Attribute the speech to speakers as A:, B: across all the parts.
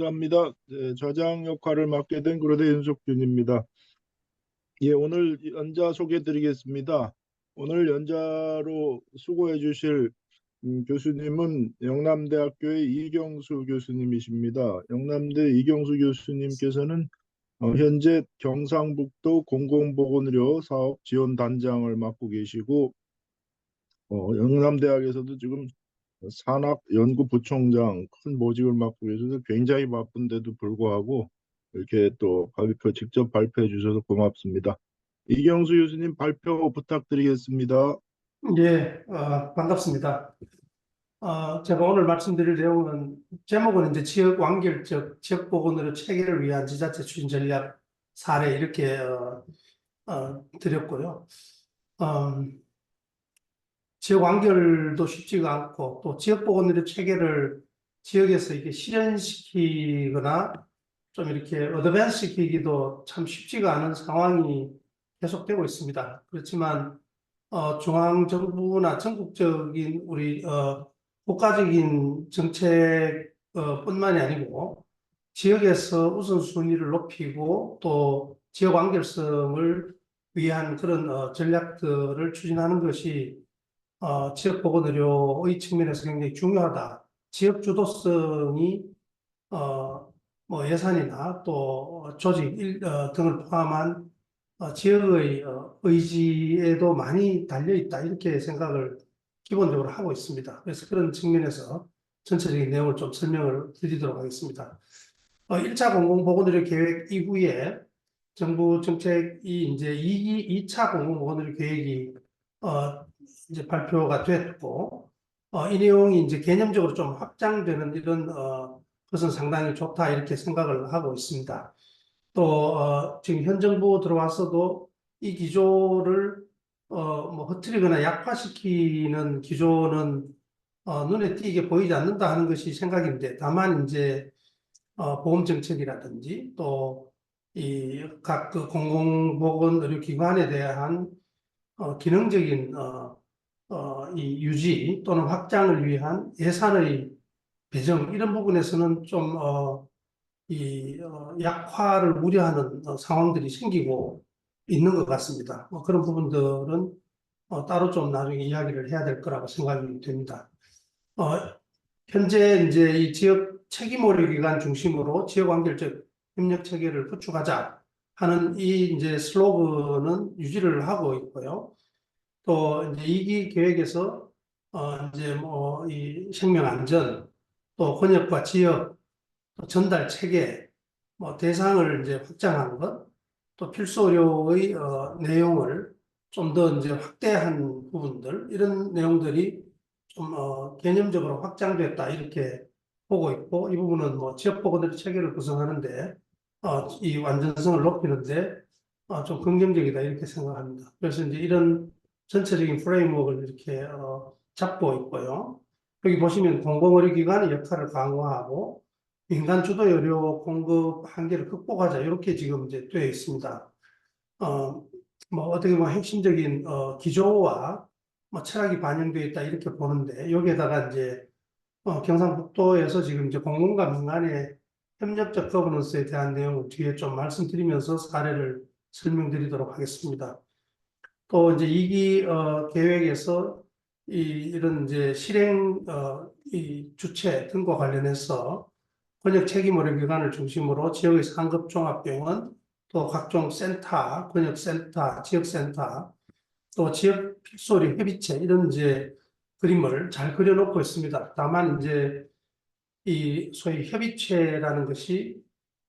A: 환영합니다. 저장 역할을 맡게 된 그로대 윤석준입니다. 예, 오늘 연자 소개해 드리겠습니다. 오늘 연자로 수고해 주실 교수님은 영남대학교의 이경수 교수님이십니다. 영남대 이경수 교수님께서는 현재 경상북도 공공보건의료 사업 지원단장을 맡고 계시고 영남대학에서도 지금 산학 연구부총장 큰 보직을 맡고 계셔서 굉장히 바쁜데도 불구하고 이렇게 또 발표 직접 발표해 주셔서 고맙습니다. 이경수 교수님 발표 부탁드리겠습니다.
B: 예, 반갑습니다. 제가 오늘 말씀드릴 내용은 제목은 이제 지역 완결적 지역 보건의료 체계를 위한 지자체 추진 전략 사례 이렇게 드렸고요. 지역 완결도 쉽지가 않고 또 지역 보건의료 체계를 지역에서 이렇게 실현시키거나 좀 이렇게 어드밴스 시키기도 참 쉽지가 않은 상황이 계속되고 있습니다. 그렇지만 중앙정부나 전국적인 우리 국가적인 정책 뿐만이 아니고 지역에서 우선순위를 높이고 또 지역 완결성을 위한 그런 전략들을 추진하는 것이 지역보건의료의 측면에서 굉장히 중요하다. 지역 주도성이 뭐 예산이나 또 조직 등을 포함한 지역의 의지에도 많이 달려 있다 이렇게 생각을 기본적으로 하고 있습니다. 그래서 그런 측면에서 전체적인 내용을 좀 설명을 드리도록 하겠습니다. 1차 공공보건의료 계획 이후에 정부 정책이 이제 2차 공공보건의료 계획이 이제 발표가 됐고 이 내용이 이제 개념적으로 좀 확장되는 이런 것은 상당히 좋다 이렇게 생각을 하고 있습니다. 또 지금 현 정부 들어와서도 이 기조를 뭐 흐트리거나 약화시키는 기조는 눈에 띄게 보이지 않는다 하는 것이 생각인데, 다만 이제 보험 정책이라든지 또 이 각 그 공공보건 의료기관에 대한 기능적인 이 유지 또는 확장을 위한 예산의 배정 이런 부분에서는 좀 약화를 우려하는 상황들이 생기고 있는 것 같습니다. 그런 부분들은 따로 좀 나중에 이야기를 해야 될 거라고 생각이 됩니다. 현재 이제 이 지역 책임의료기관 중심으로 지역 완결적 협력 체계를 구축하자 하는 이 이제 슬로건은 유지를 하고 있고요. 또 이제 2기 계획에서 이제 뭐 이 생명 안전 또 권역과 지역 또 전달 체계 뭐 대상을 이제 확장하는 것, 또 필수 의료의 내용을 좀 더 이제 확대한 부분들 이런 내용들이 좀 개념적으로 확장됐다 이렇게 보고 있고, 이 부분은 뭐 지역 보건의료 체계를 구성하는데 이 완전성을 높이는데 좀 긍정적이다 이렇게 생각합니다. 그래서 이제 이런 전체적인 프레임워크를 이렇게 잡고 있고요. 여기 보시면 공공의료기관의 역할을 강화하고 민간 주도 의료 공급 한계를 극복하자 이렇게 지금 이제 되어 있습니다. 뭐 어떻게 보면 핵심적인 기조와 뭐 철학이 반영되어 있다 이렇게 보는데, 여기에다가 이제 경상북도에서 지금 이제 공공과 민간의 협력적 거버넌스에 대한 내용을 뒤에 좀 말씀드리면서 사례를 설명드리도록 하겠습니다. 또 이제 2기 계획에서 이런 이제 실행 이 주체 등과 관련해서 권역 책임 의료기관을 중심으로 지역의 상급 종합병원 또 각종 센터, 권역센터, 지역센터 또 지역 필수의료 협의체 이런 이제 그림을 잘 그려놓고 있습니다. 다만 이제 이 소위 협의체라는 것이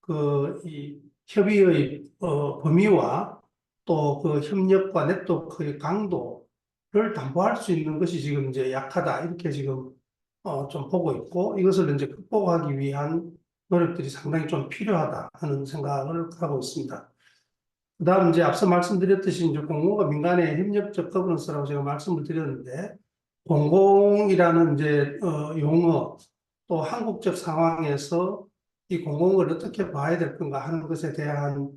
B: 그 이 협의의 범위와 또 그 협력과 네트워크의 강도를 담보할 수 있는 것이 지금 이제 약하다 이렇게 지금 좀 보고 있고, 이것을 이제 극복하기 위한 노력들이 상당히 좀 필요하다 하는 생각을 하고 있습니다. 그다음 이제 앞서 말씀드렸듯이 이제 공공과 민간의 협력적 거버넌스라고 제가 말씀을 드렸는데, 공공이라는 이제 용어 또 한국적 상황에서 이 공공을 어떻게 봐야 될 건가 하는 것에 대한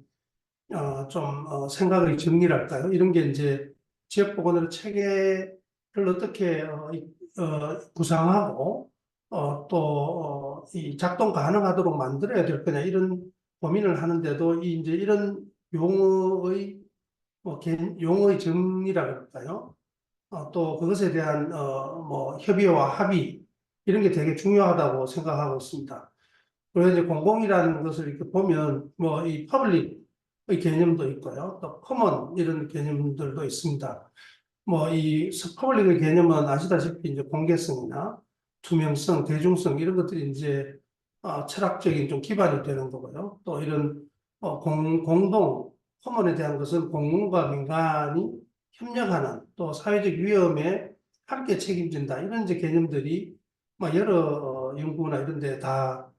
B: 좀 생각의 정리랄까요? 이런 게 이제 지역보건의료 체계를 어떻게 구상하고 이 작동 가능하도록 만들어야 될 거냐 이런 고민을 하는데도 이제 이런 용어의 용어의 정리라 그럴까요? 또 그것에 대한 뭐 협의와 합의 이런 게 되게 중요하다고 생각하고 있습니다. 그래서 이제 공공이라는 것을 이렇게 보면 뭐 이 퍼블릭의 개념도 있고요. 또 커먼 이런 개념들도 있습니다. 뭐 이 퍼블릭의 개념은 아시다시피 이제 공개성이나 투명성, 대중성 이런 것들이 이제 철학적인 좀 기반이 되는 거고요. 또 이런 공동 커먼에 대한 것은 공공과 민간이 협력하는 또 사회적 위험에 함께 책임진다 이런 이제 개념들이 뭐 여러 연구나 이런 데다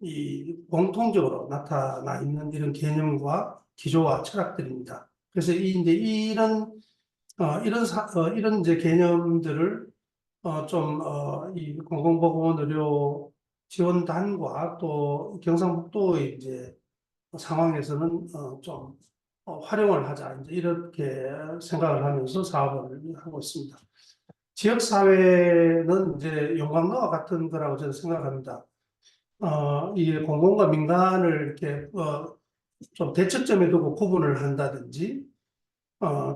B: 이 공통적으로 나타나 있는 이런 개념과 기조와 철학들입니다. 그래서 이제 이런 이제 개념들을 이 공공보건 의료 지원단과 또 경상북도의 이제 상황에서는 활용을 하자 이제 이렇게 생각을 하면서 사업을 하고 있습니다. 지역사회는 이제 용광로와 같은 거라고 저는 생각합니다. 이 공공과 민간을 이렇게 좀 대척점에 두고 구분을 한다든지,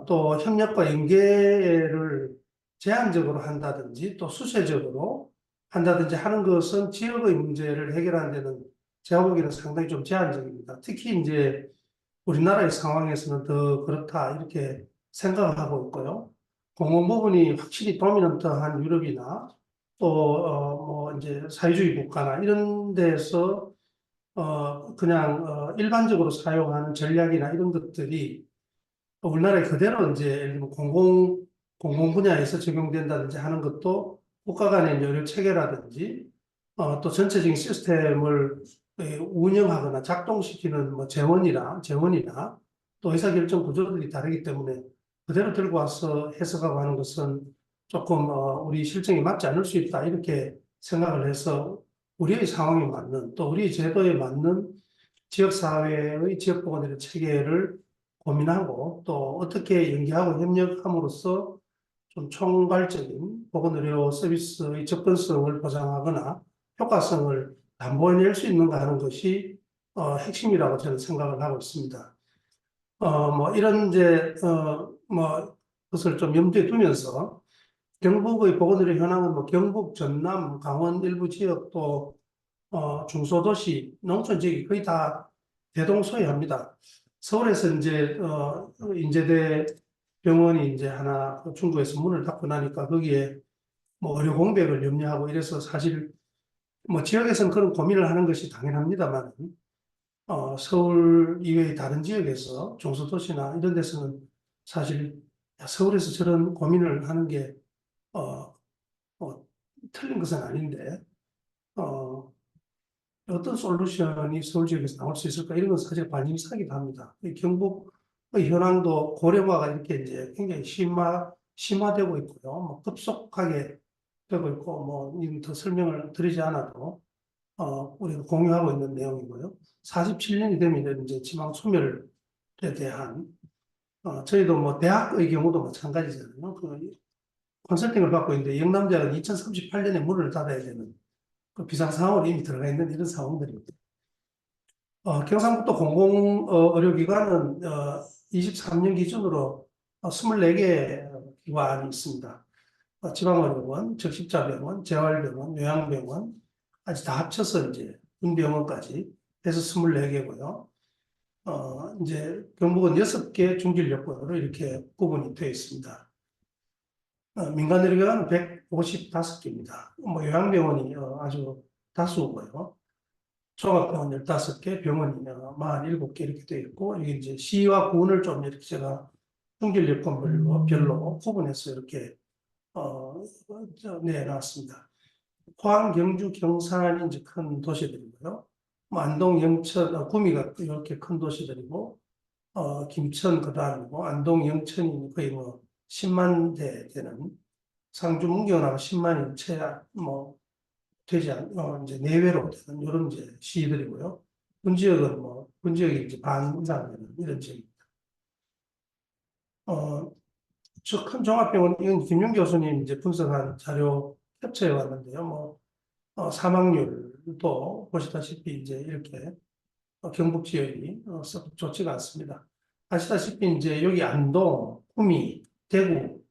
B: 또 협력과 연계를 제한적으로 한다든지, 또 수세적으로 한다든지 하는 것은 지역의 문제를 해결하는 데는 제가 보기에는 상당히 좀 제한적입니다. 특히 이제 우리나라의 상황에서는 더 그렇다 이렇게 생각을 하고 있고요. 공공 부분이 확실히 도미넌트한 유럽이나 또 뭐 이제 사회주의 국가나 이런 데서 그냥 일반적으로 사용하는 전략이나 이런 것들이 우리나라에 그대로 이제 예를 들면 공공 분야에서 적용된다든지 하는 것도 국가 간의 여러 체계라든지 또 전체적인 시스템을 운영하거나 작동시키는 뭐 재원이나 또 의사결정 구조들이 다르기 때문에 그대로 들고 와서 해석하고 하는 것은 조금 우리 실정에 맞지 않을 수 있다 이렇게 생각을 해서 우리의 상황에 맞는 또 우리 제도에 맞는 지역사회의 지역보건의료 체계를 고민하고 또 어떻게 연계하고 협력함으로써 좀 총괄적인 보건의료 서비스의 접근성을 보장하거나 효과성을 담보해낼 수 있는가 하는 것이 핵심이라고 저는 생각을 하고 있습니다. 뭐 이런 이제 뭐 것을 좀 염두에 두면서 경북의 보건의료 현황은 뭐 경북, 전남, 강원 일부 지역 또 중소도시, 농촌 지역이 거의 다 대동소이합니다. 서울에서 이제 인제대 병원이 이제 하나 중구에서 문을 닫고 나니까 거기에 뭐 의료 공백을 염려하고 이래서 사실 뭐 지역에서는 그런 고민을 하는 것이 당연합니다만 서울 이외의 다른 지역에서 중소도시나 이런 데서는 사실 서울에서 저런 고민을 하는 게 어, 틀린 것은 아닌데 어, 어떤 솔루션이 서울 지역에서 나올 수 있을까 이런 건 사실 관심사기도 합니다. 이 경북의 현황도 고령화가 이렇게 이제 굉장히 심화되고 있고요. 뭐 급속하게 되고 있고 뭐 이건 더 설명을 드리지 않아도 우리가 공유하고 있는 내용이고요. 47년이 되면 이제 지방 소멸에 대한 저희도 뭐 대학의 경우도 마찬가지잖아요. 그 컨설팅을 받고 있는데 영남대학은 2038년에 문을 닫아야 되는 그 비상상황으로 이미 들어가 있는 이런 상황들입니다. 경상북도 공공의료기관은 23년 기준으로 24개 기관이 있습니다. 지방의료원, 적십자병원, 재활병원, 요양병원까지 다 합쳐서 이제 군병원까지 해서 24개고요. 이제 경북은 6개 중길역으로 이렇게 구분이 되어 있습니다. 민간의료기관은 155개입니다. 뭐 요양병원이 아주 다수고요. 종합병원 15개, 병원이 47개 이렇게 되어 있고, 이게 이제 시와 군을 좀 이렇게 제가 중길역별로 구분해서 이렇게 내놨습니다. 포항, 경주, 경산이 이제 큰 도시들이고요. 뭐 안동, 영천, 구미가 이렇게 큰 도시들이고, 김천 그다음이고, 안동, 영천이 거의 뭐 10만 대 되는, 상주, 문경하고 10만이 뭐 되지 이제 내외로 되는 이런 이제 시들이고요. 군지역은 뭐 군지역이 이제 반 이상 되는 이런 지역입니다. 저 큰 종합병원 이건 김용 교수님 이제 분석한 자료 캡처해 왔는데요. 사망률도 보시다시피 이제 이렇게 경북 지역이 썩 좋지가 않습니다. 아시다시피 이제 여기 안동, 구미, 대구,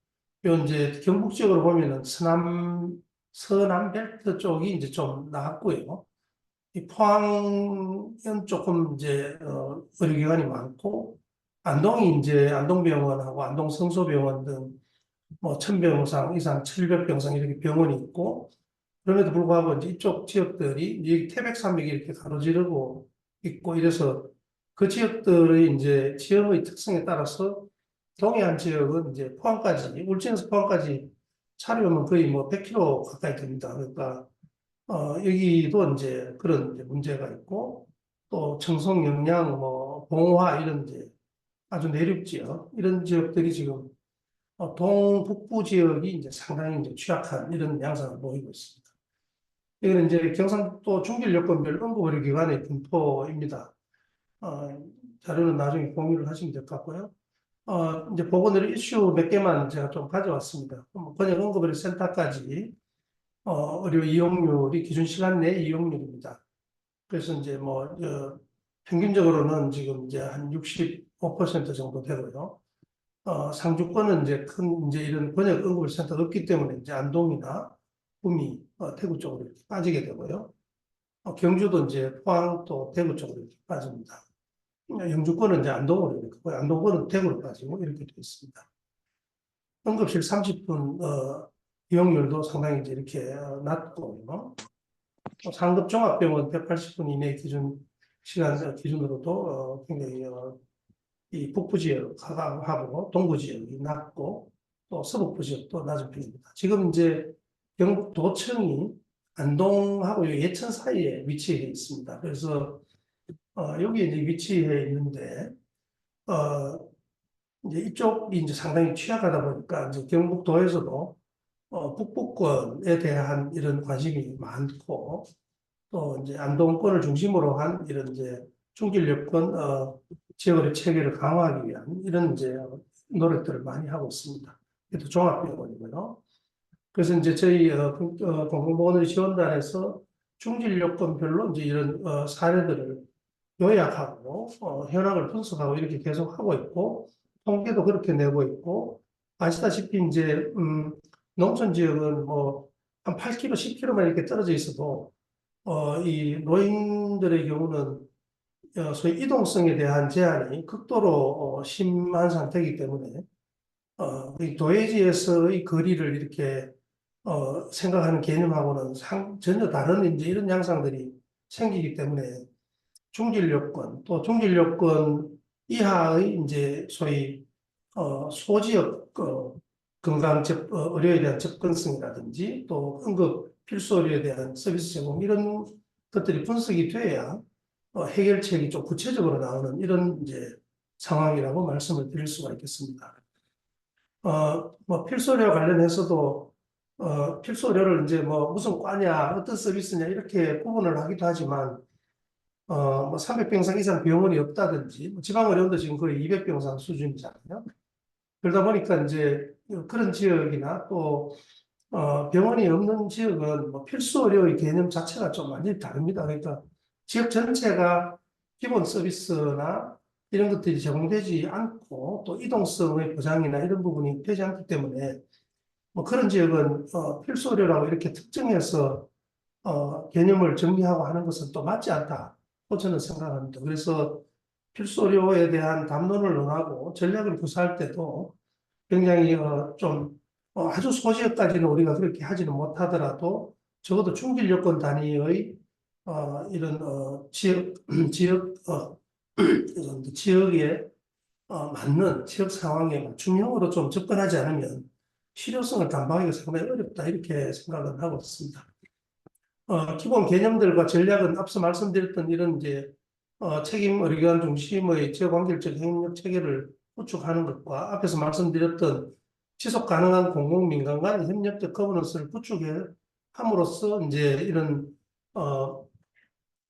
B: 요 이제 경북 지역으로 보면은 서남 벨트 쪽이 이제 좀 나았고요. 이 포항은 조금 이제 의료기관이 많고, 안동이 이제 안동병원하고 안동성소병원 등 뭐 1000병상 이상, 700병상 이렇게 병원이 있고, 그럼에도 불구하고 이제 이쪽 지역들이 이 태백산맥이 이렇게 가로지르고 있고 이래서 그 지역들의 이제 지형의 특성에 따라서 동해안 지역은 이제 포항까지, 울진에서 포항까지 차로 오면 거의 뭐 100km 가까이 됩니다. 그러니까 여기도 이제 그런 이제 문제가 있고, 또 청송, 영양, 뭐 봉화 이런 이제 아주 내륙 지역 이런 지역들이 지금 동북부 지역이 이제 상당히 이제 취약한 이런 양상을 보이고 있습니다. 이거는 이제 경상도 중길 여건별 응급의료기관의 분포입니다. 어, 자료는 나중에 공유를 하시면 될 것 같고요. 이제 보건의료 이슈 몇 개만 제가 좀 가져왔습니다. 번역 응급의료센터까지 의료 이용률이 기준 시간 내 이용률입니다. 그래서 이제 평균적으로는 지금 이제 한 65% 정도 되고요. 상주권은 이제 이제 이런 번역 응급센터가 없기 때문에 이제 안동이나 구미, 대구 쪽으로 이렇게 빠지게 되고요. 경주도 이제 포항 또 대구 쪽으로 이렇게 빠집니다. 영주권은 이제 안동으로 이렇게, 안동권은 대구로 빠지고 이렇게 되어 있습니다. 응급실 30분, 이용률도 상당히 이제 이렇게 낮고요. 상급 종합병원 180분 이내 기준 시간 기준으로도 굉장히 이 북부 지역하고 동부 지역이 낮고 또 서북부 지역도 낮은 편입니다. 지금 이제 경북 도청이 안동하고 예천 사이에 위치해 있습니다. 그래서 여기 이제 위치해 있는데 어, 이제 이쪽이 이제 상당히 취약하다 보니까 이제 경북도에서도 북부권에 대한 이런 관심이 많고 또 이제 안동권을 중심으로 한 이런 이제 중길 여건 지역의 체계를 강화하기 위한 이런 이제 노력들을 많이 하고 있습니다. 이것도 종합병원이고요. 그래서 이제 저희 공공보건의료 지원단에서 중질 여건별로 이제 이런 사례들을 요약하고 현황을 분석하고 이렇게 계속 하고 있고 통계도 그렇게 내고 있고 아시다시피 이제 농촌 지역은 뭐 한 8km, 10km만 이렇게 떨어져 있어도 이 노인들의 경우는 소위 이동성에 대한 제한이 극도로 심한 상태이기 때문에 이 도해지에서의 거리를 이렇게 생각하는 개념하고는 전혀 다른 이제 이런 양상들이 생기기 때문에 중질 요건 또 중질 요건 이하의 이제 소위 소지역 건강 의료에 대한 접근성이라든지 또 응급 필수 의료에 대한 서비스 제공 이런 것들이 분석이 돼야 해결책이 좀 구체적으로 나오는 이런 이제 상황이라고 말씀을 드릴 수가 있겠습니다. 필수 의료와 관련해서도 필수 의료를 이제 뭐 무슨 과냐 어떤 서비스냐 이렇게 구분을 하기도 하지만 300병상 이상 병원이 없다든지 지방의료원도 지금 거의 200병상 수준이잖아요. 그러다 보니까 이제 그런 지역이나 또 병원이 없는 지역은 뭐 필수 의료의 개념 자체가 좀 완전히 다릅니다. 그러니까 지역 전체가 기본 서비스나 이런 것들이 제공되지 않고 또 이동성의 보장이나 이런 부분이 되지 않기 때문에 뭐 그런 지역은 필수 의료라고 이렇게 특정해서 개념을 정리하고 하는 것은 또 맞지 않다고 저는 생각합니다. 그래서 필수 의료에 대한 담론을 논하고 전략을 구사할 때도 굉장히 아주 소지역까지는 우리가 그렇게 하지는 못하더라도 적어도 중길 여건 단위의 이런 지역 지역 지역에 맞는 지역 상황에 맞춤형으로 좀 접근하지 않으면 실효성을 담보하기가 상당히 어렵다 이렇게 생각을 하고 있습니다. 기본 개념들과 전략은 앞서 말씀드렸던 이런 이제 책임 의료기관 중심의 지역 관계적 협력 체계를 구축하는 것과 앞에서 말씀드렸던 지속 가능한 공공민간 간 협력적 거버넌스를 구축해 함으로써 이제 이런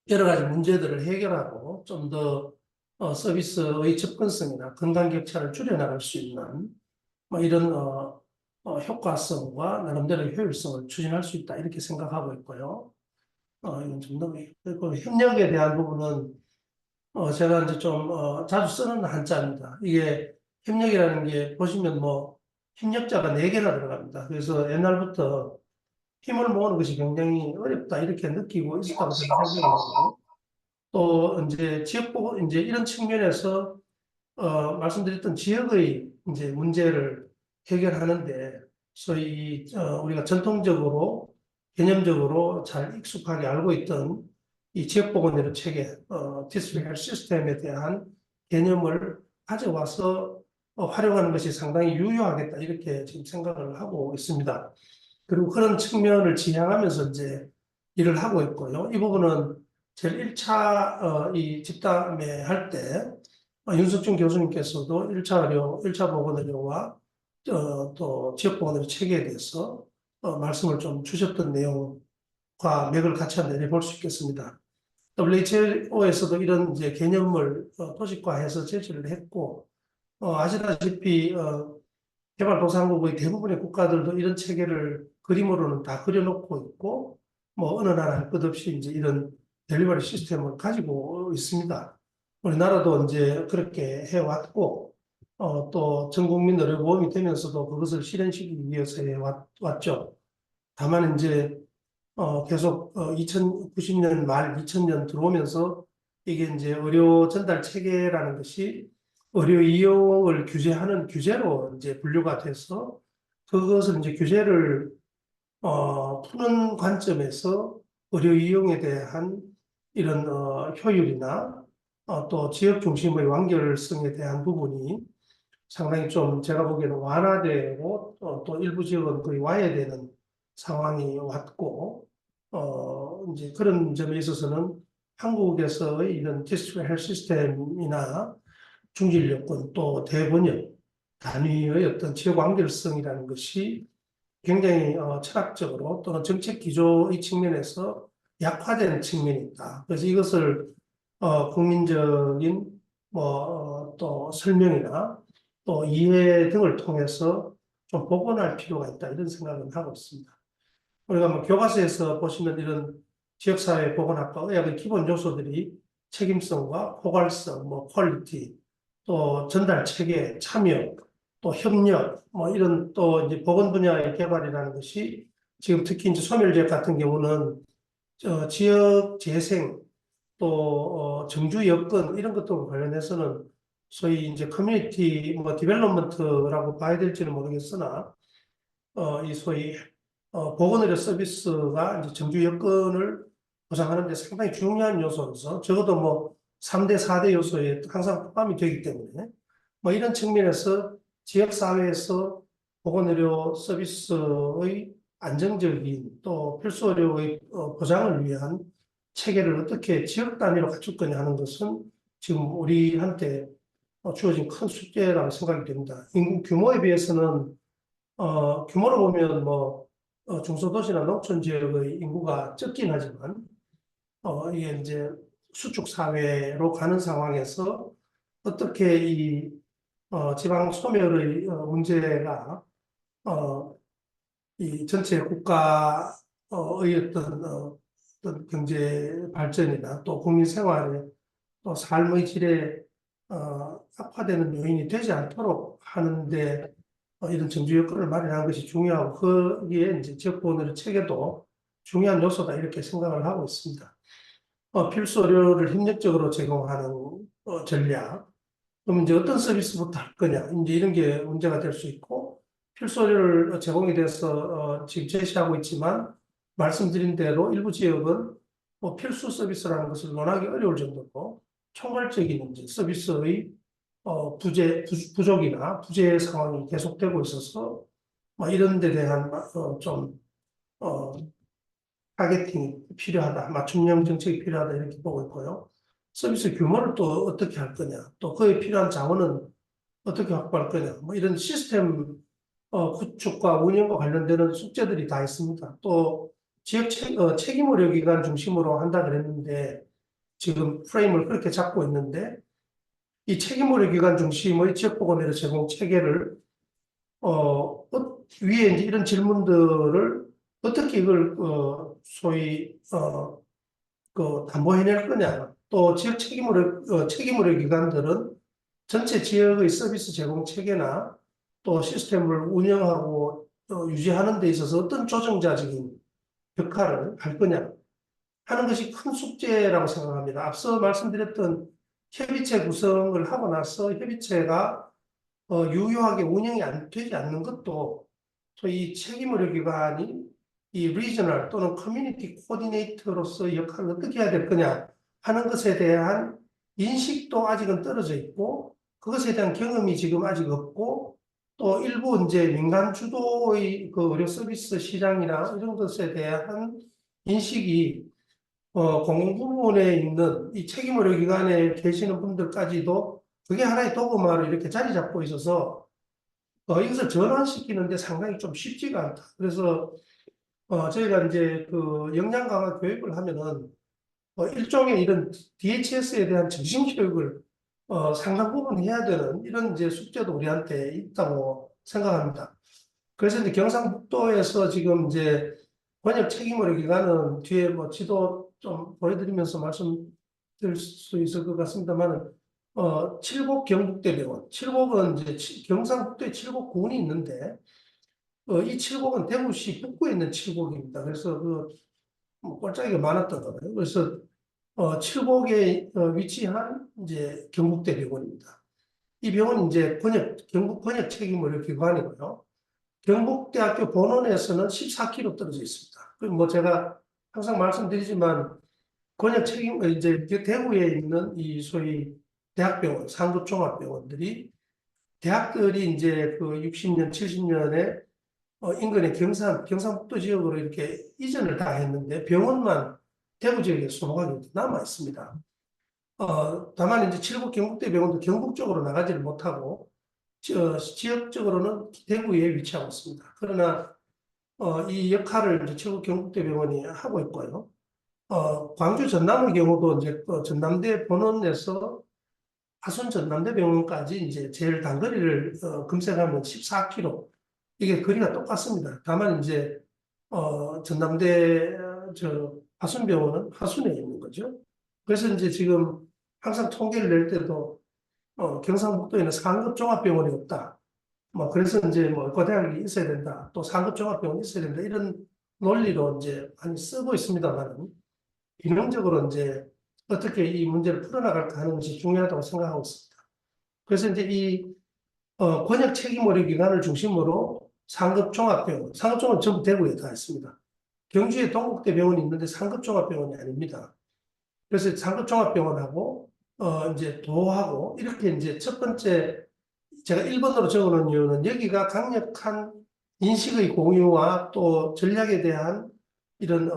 B: 여러 가지 문제들을 해결하고 좀 더 서비스의 접근성이나 건강 격차를 줄여나갈 수 있는 뭐 이런 효과성과 나름대로 효율성을 추진할 수 있다 이렇게 생각하고 있고요. 이건 좀 너무 그리고 협력에 대한 부분은 제가 이제 좀 자주 쓰는 한자입니다. 이게 협력이라는 게 보시면 뭐 협력자가 네 개나 들어갑니다. 그래서 옛날부터 힘을 모으는 것이 굉장히 어렵다 이렇게 느끼고 있었다고 저는 생각하고 또 이제 지역보고 이제 이런 측면에서 말씀드렸던 지역의 이제 문제를 해결하는데 소위 우리가 전통적으로 개념적으로 잘 익숙하게 알고 있던 이 지역보건의료 체계, 디스트릭 헬스 시스템에 대한 개념을 가져와서 활용하는 것이 상당히 유효하겠다 이렇게 지금 생각을 하고 있습니다. 그리고 그런 측면을 지향하면서 이제 일을 하고 있고요. 이 부분은 제일 1차 이 집담회 할 때 윤석준 교수님께서도 1차 의료, 1차 보건의료와 또 지역보건의료 체계에 대해서 말씀을 좀 주셨던 내용과 맥을 같이 한번 내려볼 수 있겠습니다. WHO에서도 이런 이제 개념을 도식화해서 제시를 했고, 아시다시피 개발도상국의 대부분의 국가들도 이런 체계를 그림으로는 다 그려놓고 있고, 뭐 어느 나라 할 것 없이 이제 이런 델리버리 시스템을 가지고 있습니다. 우리나라도 이제 그렇게 해왔고, 또 전 국민 의료보험이 되면서도 그것을 실현시키기 위해서 해왔죠. 다만 이제 계속 2090년 말 2000년 들어오면서 이게 이제 의료 전달 체계라는 것이 의료 이용을 규제하는 규제로 이제 분류가 돼서 그것을 이제 규제를 푸는 관점에서 의료 이용에 대한 이런 효율이나 또 지역 중심의 완결성에 대한 부분이 상당히 좀 제가 보기에는 완화되고 또 일부 지역은 거의 와해되는 상황이 왔고 이제 그런 점에 있어서는 한국에서의 이런 디스트릭 헬스 시스템이나 중진료권 또 대번역 단위의 어떤 지역 완결성이라는 것이 굉장히 철학적으로 또는 정책 기조의 측면에서 약화되는 측면이 있다. 그래서 이것을 국민적인 또 설명이나 또 이해 등을 통해서 좀 복원할 필요가 있다 이런 생각은 하고 있습니다. 우리가 뭐 교과서에서 보시면 이런 지역사회 보건학과 의학의 기본 요소들이 책임성과 포괄성, 뭐 퀄리티, 또 전달 체계, 참여, 또 협력, 뭐 이런 또 이제 보건 분야의 개발이라는 것이 지금 특히 이제 소멸지역 같은 경우는 지역 재생 또 정주 여건 이런 것들과 관련해서는 소위 이제 커뮤니티 뭐 디벨롭먼트라고 봐야 될지는 모르겠으나 이 소위 보건의료 서비스가 이제 정주 여건을 보장하는 데 상당히 중요한 요소로서 적어도 뭐 3대, 4대 요소에 항상 포함이 되기 때문에 뭐 이런 측면에서 지역사회에서 보건의료 서비스의 안정적인 또 필수의료의 보장을 위한 체계를 어떻게 지역 단위로 갖출 거냐 하는 것은 지금 우리한테 주어진 큰 숙제라고 생각이 됩니다. 인구 규모에 비해서는 규모로 보면 뭐 중소도시나 농촌 지역의 인구가 적긴 하지만 이게 이제 수축 사회로 가는 상황에서 어떻게 이 지방 소멸의 문제가 이 전체 국가의 어떤 경제 발전이나 또 국민 생활의 또 삶의 질에 악화되는 요인이 되지 않도록 하는데 이런 정주 여건을 마련하는 것이 중요하고 거기에 이제 지역보건의료 체계도 중요한 요소다 이렇게 생각을 하고 있습니다. 필수 의료를 협력적으로 제공하는 전략. 그럼 이제 어떤 서비스부터 할 거냐 이제 이런 게 문제가 될 수 있고 필수 의료를 제공에 대해서 지금 제시하고 있지만 말씀드린 대로 일부 지역은 뭐 필수 서비스라는 것을 논하기 어려울 정도로 총괄적인 이제 서비스의 부족이나 부재 상황이 계속되고 있어서 뭐 이런 데 대한 좀 타겟팅이 필요하다, 맞춤형 정책이 필요하다 이렇게 보고 있고요. 서비스 규모를 또 어떻게 할 거냐, 또 그에 필요한 자원은 어떻게 확보할 거냐, 뭐 이런 시스템 구축과 운영과 관련되는 숙제들이 다 있습니다. 또 지역 책임 의료 기관 중심으로 한다 그랬는데 지금 프레임을 그렇게 잡고 있는데 이 책임 의료 기관 중심의 지역보건의료 제공 체계를 위에 이제 이런 질문들을 어떻게 이걸 소위 담보해낼 거냐. 또 지역 책임의료 기관들은 전체 지역의 서비스 제공 체계나 또 시스템을 운영하고 유지하는 데 있어서 어떤 조정자적인 역할을 할 거냐 하는 것이 큰 숙제라고 생각합니다. 앞서 말씀드렸던 협의체 구성을 하고 나서 협의체가 유효하게 운영이 되지 않는 것도 소위 책임의료기관이 이 리저널 또는 커뮤니티 코디네이터로서 역할을 어떻게 해야 될 거냐 하는 것에 대한 인식도 아직은 떨어져 있고 그것에 대한 경험이 지금 아직 없고 또 일부 이제 민간 주도의 그 의료 서비스 시장이나 이런 것에 대한 인식이 공공부문에 있는 이 책임의료기관에 계시는 분들까지도 그게 하나의 도구마로 이렇게 자리 잡고 있어서 이것을 전환시키는데 상당히 좀 쉽지가 않다. 그래서 저희가 이제 그 역량 강화 교육을 하면은 일종의 이런 DHS에 대한 정신 교육을 상당 부분 해야 되는 이런 이제 숙제도 우리한테 있다고 생각합니다. 그래서 이제 경상북도에서 지금 이제 번역 책임의료 기관은 뒤에 뭐 지도 좀 보여드리면서 말씀드릴 수 있을 것 같습니다만, 칠곡 경북대병원, 칠곡은 이제 경상북도에 칠곡군이 있는데, 이 칠곡은 대구시 북구에 있는 칠곡입니다. 그래서 뭐 꼴짜기가 많았던 거예요. 그래서 칠곡에 위치한 이제 경북대병원입니다. 이 병원이 이제 경북 번역 책임의료 기관이고요. 경북대학교 본원에서는 14km 떨어져 있습니다. 뭐 제가 항상 말씀드리지만 권역 책임 이제 대구에 있는 이 소위 대학병원, 상급종합병원들이 대학들이 이제 그 60년, 70년에 인근의 경상북도 지역으로 이렇게 이전을 다 했는데 병원만 대구 지역에 소박하게 남아 있습니다. 다만 이제 칠곡 경북대병원도 경북 쪽으로 나가지를 못하고 지역적으로는 대구에 위치하고 있습니다. 그러나 이 역할을 이제 칠곡 경북대병원이 하고 있고요. 광주 전남의 경우도 이제 전남대 본원에서 화순 전남대병원까지 이제 제일 단거리를 검색하면 14km. 이게 거리가 똑같습니다. 다만 이제 전남대 화순병원은 화순에 있는 거죠. 그래서 이제 지금 항상 통계를 낼 때도 경상북도에는 상급 종합병원이 없다. 뭐 그래서 이제 뭐 의과대학이 있어야 된다. 또 상급 종합병원이 있어야 된다. 이런 논리로 이제 많이 쓰고 있습니다만 기능적으로 이제 어떻게 이 문제를 풀어나갈까 하는 것이 중요하다고 생각하고 있습니다. 그래서 이제 이 권역 책임 의료 기관을 중심으로 상급 종합병원, 상급 종합 전부 대구에 다 있습니다. 경주에 동국대 병원이 있는데 상급 종합병원이 아닙니다. 그래서 상급 종합병원하고 이제 도하고 이렇게 이제 첫 번째 제가 1번으로 적어놓은 이유는 여기가 강력한 인식의 공유와 또 전략에 대한 이런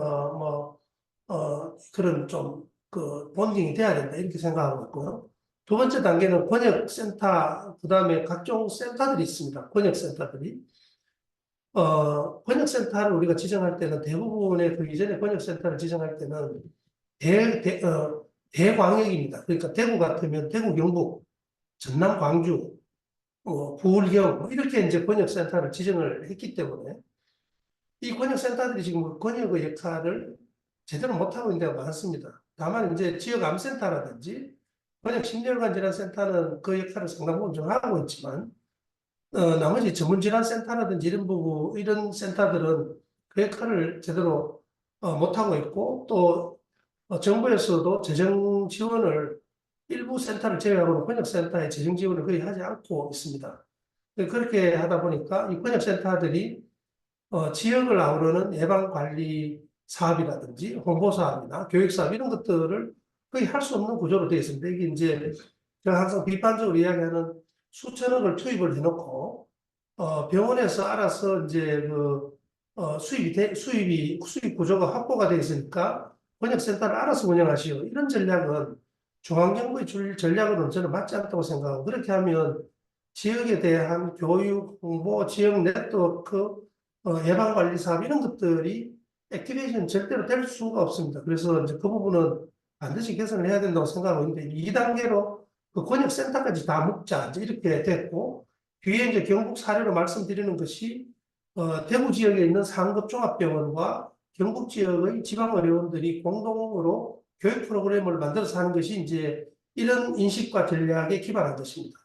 B: 그런 좀 그 본딩이 돼야 된다 이렇게 생각하고 있고요. 두 번째 단계는 권역센터, 그 다음에 각종 센터들이 있습니다. 권역센터들이. 권역센터를 우리가 지정할 때는 대부분의 그 이전에 권역센터를 지정할 때는 대광역입니다. 그러니까 대구 같으면 대구, 경북, 전남, 광주, 부울경 뭐 이렇게 이제 권역센터를 지정을 했기 때문에 이 권역센터들이 지금 그 권역의 역할을 제대로 못하고 있는 데가 많습니다. 다만 이제 지역 암센터라든지 권역 심혈관 질환센터는 그 역할을 상당 부분 좀 하고 있지만 나머지 전문질환센터라든지 이런 센터들은 그 역할을 제대로 못하고 있고 또 정부에서도 재정 지원을 일부 센터를 제외하고는 권역센터에 재정 지원을 거의 하지 않고 있습니다. 그렇게 하다 보니까 이 권역센터들이 지역을 아우르는 예방관리 사업이라든지 홍보 사업이나 교육 사업 이런 것들을 거의 할 수 없는 구조로 되어 있습니다. 이게 이제 제가 항상 비판적으로 이야기하는 수천억을 투입을 해놓고 병원에서 알아서 이제 수입 구조가 확보가 되어 있으니까 번역센터를 알아서 운영하시오. 이런 전략은 중앙정부의 전략으로는 저는 맞지 않다고 생각하고 그렇게 하면 지역에 대한 교육, 홍보, 지역 네트워크, 예방관리 사업 이런 것들이 액티베이션 절대로 될 수가 없습니다. 그래서 이제 그 부분은 반드시 개선을 해야 된다고 생각하고 있는데 2단계로 그 권역센터까지 다 묶자 이제 이렇게 됐고 뒤에 이제 경북 사례로 말씀드리는 것이 대구 지역에 있는 상급 종합병원과 경북 지역의 지방의료원들이 공동으로 교육 프로그램을 만들어서 하는 것이 이제 이런 인식과 전략에 기반한 것입니다.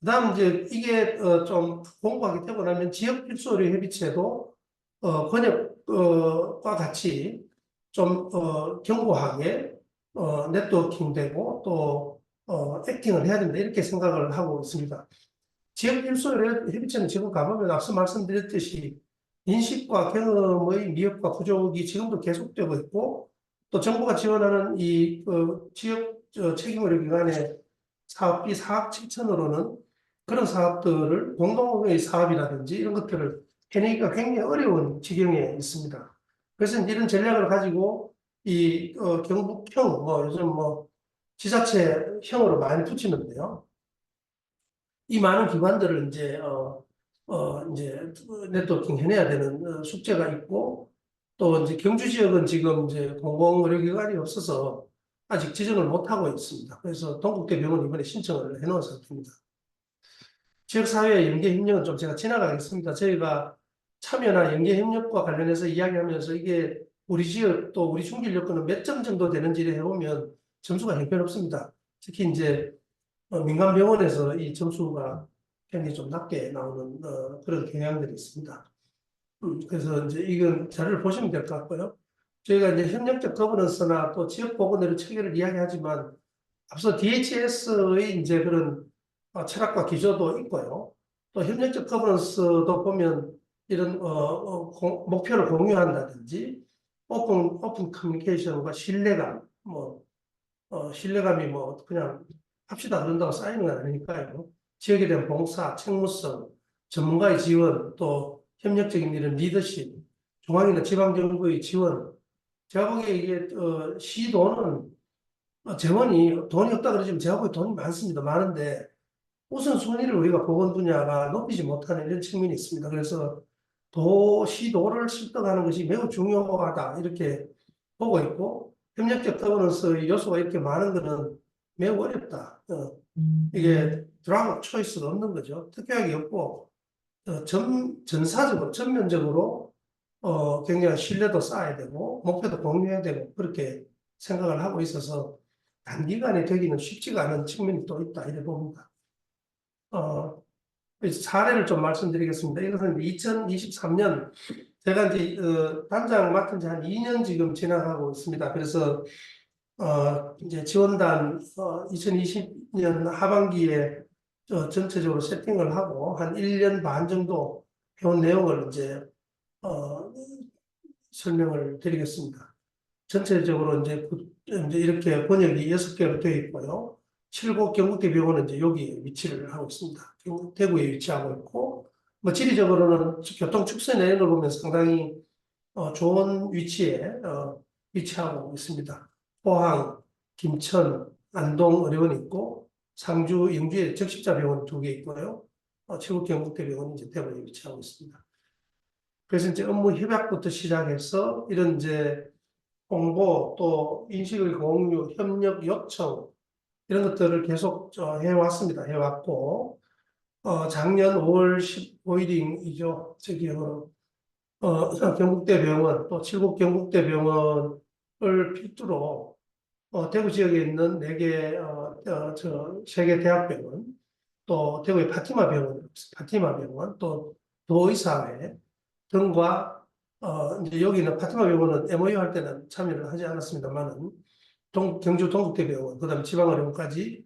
B: 그다음 이제 이게 좀 공부하게 되고 나면 지역 필수 의료 협의체도 번역과 같이 좀 견고하게 네트워킹되고 또 액팅을 해야 된다 이렇게 생각을 하고 있습니다. 지역 필수 의료 협의체는 지금 가보면 앞서 말씀드렸듯이 인식과 경험의 미흡과 부족이 지금도 계속되고 있고 또 정부가 지원하는 이 지역 책임의료기관의 사업비 4억 7천으로는 그런 사업들을 공동의 사업이라든지 이런 것들을 해내기가 굉장히 어려운 지경에 있습니다. 그래서 이제 이런 전략을 가지고 이 경북형 뭐 요즘 뭐 지자체형으로 많이 붙이는데요. 이 많은 기관들을 이제 네트워킹 해내야 되는 숙제가 있고 또 이제 경주 지역은 지금 이제 공공의료기관이 없어서 아직 지정을 못하고 있습니다. 그래서 동국대병원 이번에 신청을 해놓은 상태입니다. 지역사회 연계협력은 좀 제가 지나가겠습니다. 저희가 참여나 연계협력과 관련해서 이야기하면서 이게 우리 지역 또 우리 중길여건은 몇 점 정도 되는지를 해보면 점수가 형편없습니다. 특히 이제 민간 병원에서 이 점수가 굉장히 좀 낮게 나오는 그런 경향들이 있습니다. 그래서 이제 이건 자료를 보시면 될 것 같고요. 저희가 이제 협력적 거버넌스나 또 지역 보건의료 체계를 이야기하지만 앞서 DHS의 이제 그런 철학과 기조도 있고요. 또 협력적 거버넌스도 보면 이런 목표를 공유한다든지 오픈 커뮤니케이션과 신뢰감, 신뢰감이 뭐 그냥 합시다 그런다고 쌓이는 건 아니니까요. 지역에 대한 봉사, 책무성, 전문가의 지원, 또 협력적인 이런 리더십, 중앙이나 지방정부의 지원. 제가 보기에 이게 시도는 재원이 돈이 없다 그러지만 제가 보기에 돈이 많습니다. 많은데 우선순위를 우리가 보건 분야가 높이지 못하는 이런 측면이 있습니다. 그래서 시도를 설득하는 것이 매우 중요하다 이렇게 보고 있고 협력적 거버넌스 요소가 이렇게 많은 것은 매우 어렵다. 이게 드라마 초이스가 없는 거죠. 특효약이 없고 전사적으로 전면적으로 굉장히 신뢰도 쌓아야 되고 목표도 공유해야 되고 그렇게 생각을 하고 있어서 단기간에 되기는 쉽지가 않은 측면이 또 있다 이래 봅니다. 사례를 좀 말씀드리겠습니다. 이것은 2023년 제가 이제 단장 맡은 지 한 2년 지금 지나가고 있습니다. 그래서 이제 지원단 2020년 하반기에 전체적으로 세팅을 하고 한 1년 반 정도 해온 내용을 이제 설명을 드리겠습니다. 전체적으로 이제 이렇게 번역이 6개로 되어 있고요. 7곳 경북대병원은 이제 여기 위치를 하고 있습니다. 대구에 위치하고 있고, 뭐 지리적으로는 교통 축소 내역을 보면 상당히 좋은 위치에 위치하고 있습니다. 포항, 김천, 안동 의료원이 있고, 상주, 영주에 적십자병원 2개 있고요. 최고 경북대병원이 이제 대구에 위치하고 있습니다. 그래서 이제 업무 협약부터 시작해서 이런 이제 홍보 또 인식의 공유, 협력 요청 이런 것들을 계속 해왔습니다. 해왔고 작년 5월 15일이죠. 경북대병원 또 칠곡 경북대병원을 필두로 대구 지역에 있는 4개 세계 대학병원 또 대구의 파티마 병원 또 도의사회 등과 이제 여기는 파티마 병원은 MOU 할 때는 참여를 하지 않았습니다만은 경주 동국대병원 그다음 지방의료원까지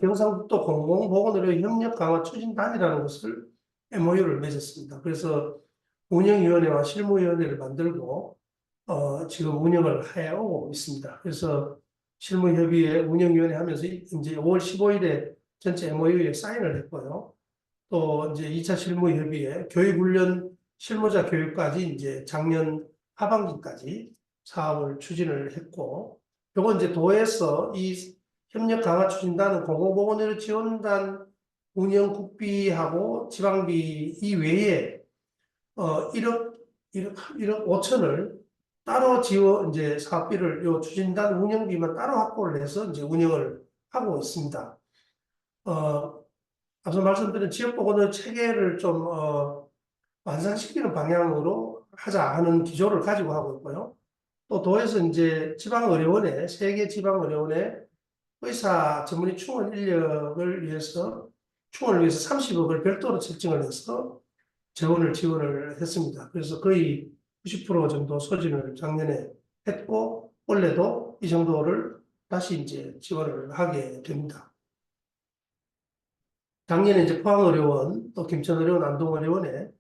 B: 경상북도 공공보건의료 협력 강화 추진단이라는 것을 MOU를 맺었습니다. 그래서 운영위원회와 실무위원회를 만들고 지금 운영을 해오고 있습니다. 그래서 실무협의회 운영위원회 하면서 이제 5월 15일에 전체 MOU에 사인을 했고요. 또 이제 2차 실무협의회 교육훈련 실무자 교육까지 이제 작년 하반기까지 사업을 추진을 했고, 요건 이제 도에서 이 협력 강화 추진단은 공공보건의료 지원단 운영 국비하고 지방비 이외에 1억 5천을 따로 이제 사업비를 요 추진단 운영비만 따로 확보를 해서 이제 운영을 하고 있습니다. 앞서 말씀드린 지역보건의 체계를 좀 완성시키는 방향으로 하자 하는 기조를 가지고 하고 있고요. 또 도에서 이제 지방의료원에, 세개 지방의료원에 의사 전문의 충원 인력을 위해서, 충원을 위해서 30억을 별도로 책정을 해서 지원을 했습니다. 그래서 거의 90% 정도 소진을 작년에 했고, 올해도 이 정도를 다시 이제 지원을 하게 됩니다. 작년에 이제 포항의료원, 또 김천의료원, 안동의료원에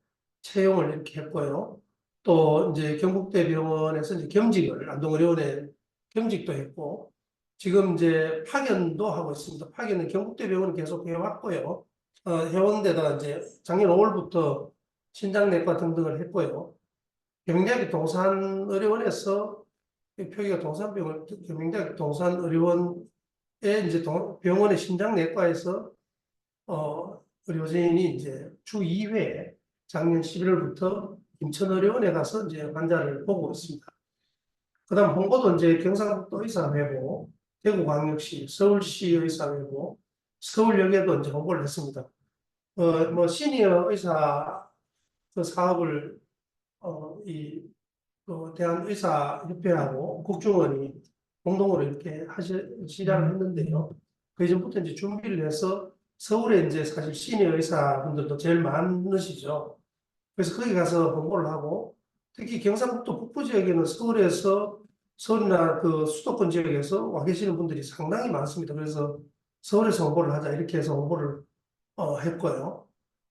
B: 채용을 이렇게 했고요. 또 이제 경북대병원에서 이제 겸직을, 안동의료원에 겸직도 했고, 지금 이제 파견도 하고 있습니다. 파견은 경북대병원은 계속 해왔고요. 해온데다 이제 작년 5월부터 신장내과 등등을 했고요. 경민대학교 동산의료원에서 표기가 동산병원, 경민대학교 동산의료원에 이제 병원의 신장내과에서 의료진이 이제 주 2회 작년 11월부터 김천의료원에 가서 이제 환자를 보고 있습니다. 그다음 홍보도 이제 경상북도 의사회보, 대구광역시, 서울시 의사회보, 서울역에도 이제 홍보를 했습니다. 뭐 시니어 의사 그 사업을 대한의사협회하고 국중원이 공동으로 이렇게 시작을 했는데요. 그 이전부터 이제 준비를 해서 서울에 이제 사실 시니어 의사분들도 제일 많으시죠. 그래서 거기 가서 홍보를 하고 특히 경상북도 북부 지역에는 서울이나 그 수도권 지역에서 와 계시는 분들이 상당히 많습니다. 그래서 서울에서 홍보를 하자 이렇게 해서 홍보를 했고요.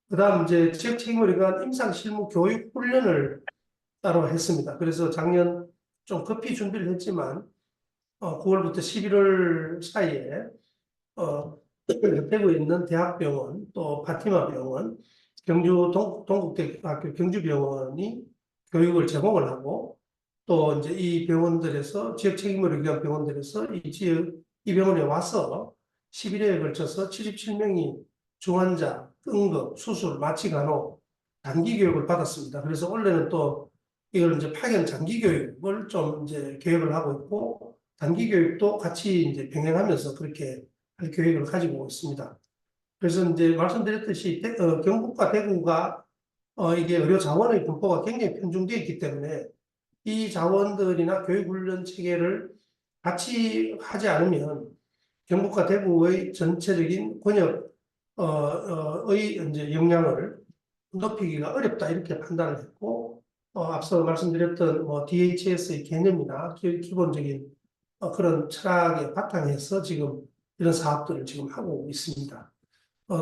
B: 그다음 이제 지역 책임을 위한 임상 실무 교육 훈련을 따로 했습니다. 그래서 작년 좀 급히 준비를 했지만 9월부터 11월 사이에 대구에 있는 대학병원, 또 파티마 병원, 경주 동국대학교 경주병원이 교육을 제공을 하고 또 이제 이 병원들에서 지역 책임을 위한 병원들에서 이 병원에 와서 11회에 걸쳐서 77명이 중환자, 응급, 수술, 마취 간호 단기 교육을 받았습니다. 그래서 올해는 또 이걸 이제 파견 장기 교육을 좀 이제 계획을 하고 있고 단기 교육도 같이 이제 병행하면서 그렇게 할 계획을 가지고 있습니다. 그래서 이제 말씀드렸듯이 경북과 대구가 이게 의료 자원의 분포가 굉장히 편중되어 있기 때문에 이 자원들이나 교육훈련 체계를 같이 하지 않으면 경북과 대구의 전체적인 권역의 이제 역량을 높이기가 어렵다 이렇게 판단을 했고 앞서 말씀드렸던 뭐 DHS의 개념이나 기본적인 그런 철학에 바탕에서 지금 이런 사업들을 지금 하고 있습니다.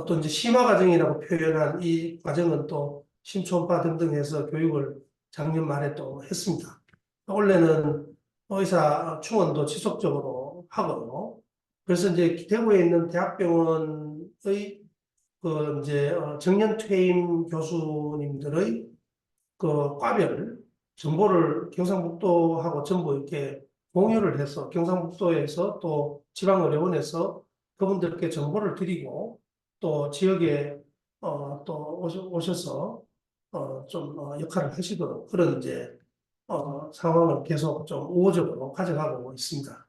B: 또 이제 심화 과정이라고 표현한 이 과정은 또 심초음파 등등 해서 교육을 작년 말에 또 했습니다. 올해는 의사 충원도 지속적으로 하고요. 그래서 이제 대구에 있는 대학병원의 그 이제 정년 퇴임 교수님들의 그 과별 정보를 경상북도하고 전부 이렇게 공유를 해서 경상북도에서 또 지방의료원에서 그분들께 정보를 드리고 또 지역에 또 오셔서 좀 역할을 하시도록 그런 이제 상황을 계속 좀 우호적으로 가져가고 있습니다.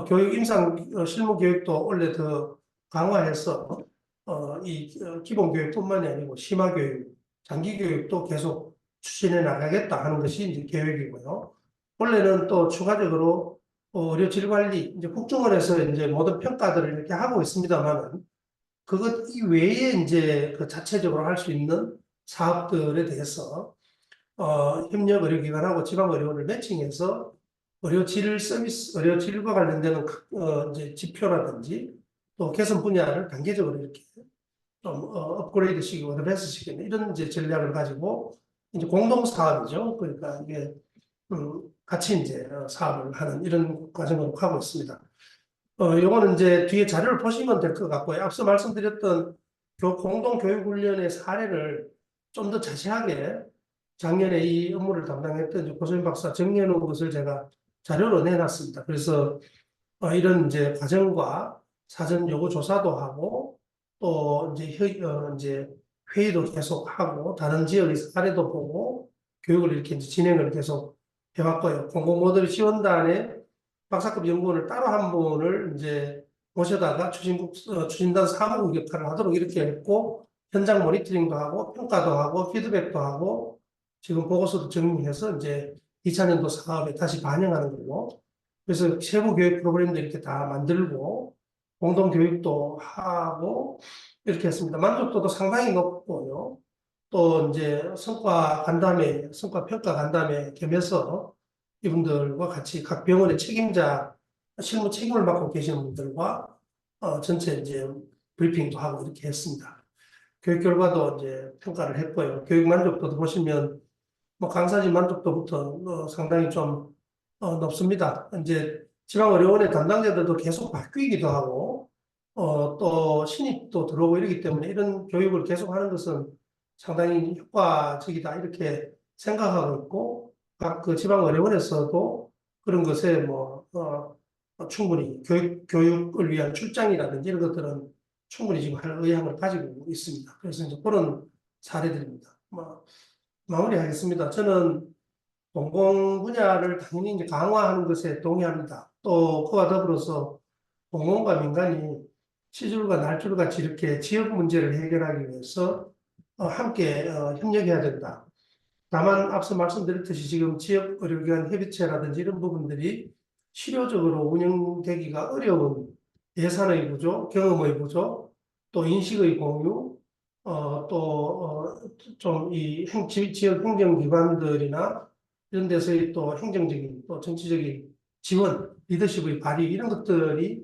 B: 교육 임상 실무 교육도 원래 더 강화해서 기본 교육뿐만이 아니고 심화 교육, 장기 교육도 계속 추진해 나가겠다 하는 것이 이제 계획이고요. 원래는 또 추가적으로 의료 질 관리 이제 국정원에서 이제 모든 평가들을 이렇게 하고 있습니다만은 그것 이외에 이제 그 자체적으로 할 수 있는 사업들에 대해서 협력 의료기관하고 지방의료원을 매칭해서 의료질 서비스, 의료질과 관련되는 이제 지표라든지 또 개선 분야를 단계적으로 이렇게 좀 업그레이드 시키고 어드밴스 시키는 이런 이제 전략을 가지고 이제 공동 사업이죠. 그러니까 이게 같이 이제 사업을 하는 이런 과정으로 가고 있습니다. 요거는 이제 뒤에 자료를 보시면 될 것 같고요. 앞서 말씀드렸던 공동 교육 훈련의 사례를 좀 더 자세하게 작년에 이 업무를 담당했던 고소인 박사 정리해 놓은 것을 제가 자료로 내놨습니다. 그래서 이런 이제 과정과 사전 요구 조사도 하고 또 이제 회의도 계속 하고 다른 지역의 사례도 보고 교육을 이렇게 이제 진행을 계속 해왔고요. 공공모델 지원단에 박사급 연구원을 따로 한 분을 이제 모셔다가 추진단 사무국 역할을 하도록 이렇게 했고 현장 모니터링도 하고 평가도 하고 피드백도 하고 지금 보고서도 정리해서 이제 2차년도 사업에 다시 반영하는 걸로. 그래서 세부 교육 프로그램도 이렇게 다 만들고 공동 교육도 하고 이렇게 했습니다. 만족도도 상당히 높고요. 또 이제 성과 평가 간담회 겸해서 이분들과 같이 각 병원의 책임자, 실무 책임을 맡고 계시는 분들과 전체 이제 브리핑도 하고 이렇게 했습니다. 교육 결과도 이제 평가를 했고요. 교육 만족도도 보시면 뭐 강사진 만족도부터 상당히 좀 높습니다. 이제 지방의료원의 담당자들도 계속 바뀌기도 하고 또 신입도 들어오고 이러기 때문에 이런 교육을 계속하는 것은 상당히 효과적이다 이렇게 생각하고 있고 각 그 지방의료원에서도 그런 것에 충분히 교육을 위한 출장이라든지 이런 것들은 충분히 지금 할 의향을 가지고 있습니다. 그래서 이제 그런 사례들입니다. 마무리하겠습니다. 저는 공공 분야를 당연히 이제 강화하는 것에 동의합니다. 또 그와 더불어서 공공과 민간이 시줄과 날줄 같이 이렇게 지역 문제를 해결하기 위해서 함께 협력해야 된다. 다만 앞서 말씀드렸듯이 지금 지역 의료기관 협의체라든지 이런 부분들이 실효적으로 운영되기가 어려운 예산의 부족, 경험의 부족, 또 인식의 공유, 또 좀 이 지역 행정기관들이나 이런 데서의 또 행정적인 또 정치적인 지원, 리더십의 발휘 이런 것들이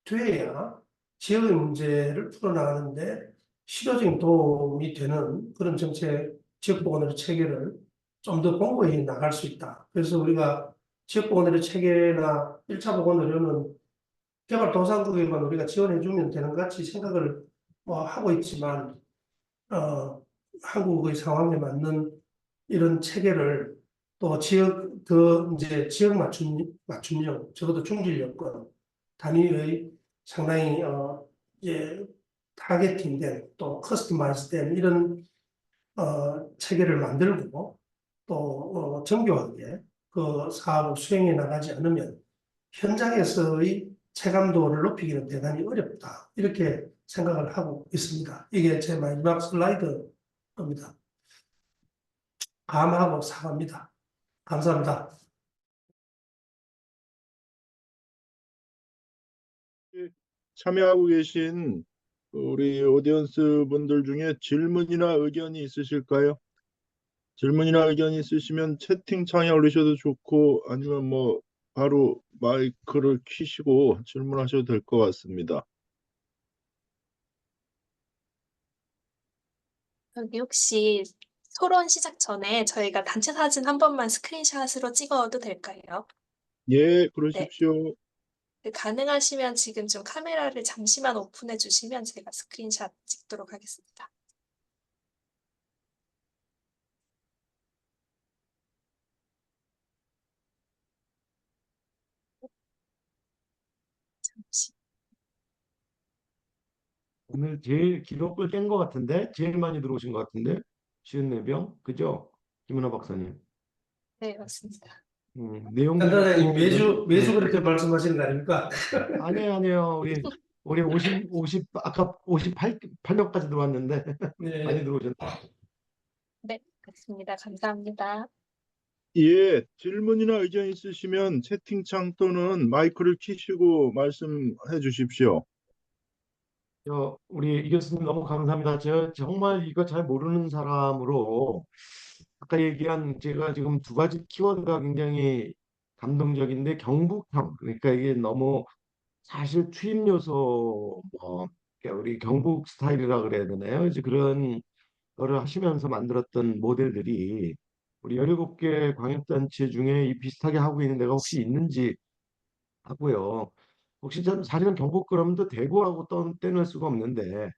B: 돼야 지역의 문제를 풀어나가는데 실효적인 도움이 되는 그런 지역보건의료 체계를 좀 더 공고히 나갈 수 있다. 그래서 우리가 지역보건의료 체계나 1차 보건의료는 개발도상국에만 우리가 지원해주면 되는 것 같이 생각을 하고 있지만 한국의 상황에 맞는 이런 체계를 또 이제 지역 맞춤형, 적어도 중질 여건 단위의 상당히 이제 타겟팅된 또 커스터마이즈된 이런 체계를 만들고 또 정교하게 그 사업을 수행해 나가지 않으면 현장에서의 체감도를 높이기는 대단히 어렵다. 이렇게 생각을 하고 있습니다. 이게 제 마지막 슬라이드입니다. 감하고 사과입니다. 감사합니다.
A: 참여하고 계신 우리 오디언스 분들 중에 질문이나 의견이 있으실까요? 질문이나 의견이 있으시면 채팅창에 올리셔도 좋고 아니면 뭐 바로 마이크를 켜시고 질문하셔도 될 것 같습니다.
C: 여기 혹시 토론 시작 전에 저희가 단체 사진 한 번만 스크린샷으로 찍어도 될까요?
A: 예,
C: 네.
A: 그러십시오.
C: 가능하시면 지금 좀 카메라를 잠시만 오픈해 주시면 제가 스크린샷 찍도록 하겠습니다. 잠시.
D: 오늘 제일 기록을 깬 것 같은데, 제일 많이 들어오신 것 같은데, 54명, 그죠? 김은하 박사님.
C: 네, 맞습니다.
D: 내용도
B: 단단히
D: 좋고,
B: 매주 그렇게 말씀하시는 거 아닙니까?
D: 아니에요. 우리 50, 아까 58명까지 들어왔는데,
B: 네.
D: 많이 들어오셨네.
C: 네, 맞습니다. 감사합니다.
A: 예, 질문이나 의견 있으시면 채팅창 또는 마이크를 켜시고 말씀해 주십시오.
D: 우리 이 교수님 너무 감사합니다. 저 정말 이거 잘 모르는 사람으로, 아까 얘기한 제가 지금 두 가지 키워드가 굉장히 감동적인데, 경북형, 그러니까 이게 너무 사실 투입 요소 그러니까 우리 경북 스타일이라 그래야 되나요? 이제 그런 거를 하시면서 만들었던 모델들이 우리 17개 광역단체 중에 이 비슷하게 하고 있는 데가 혹시 있는지 하고요. 혹시 전 사실은 경북 그러면 또 대구하고 또 떼놓을 수가 없는데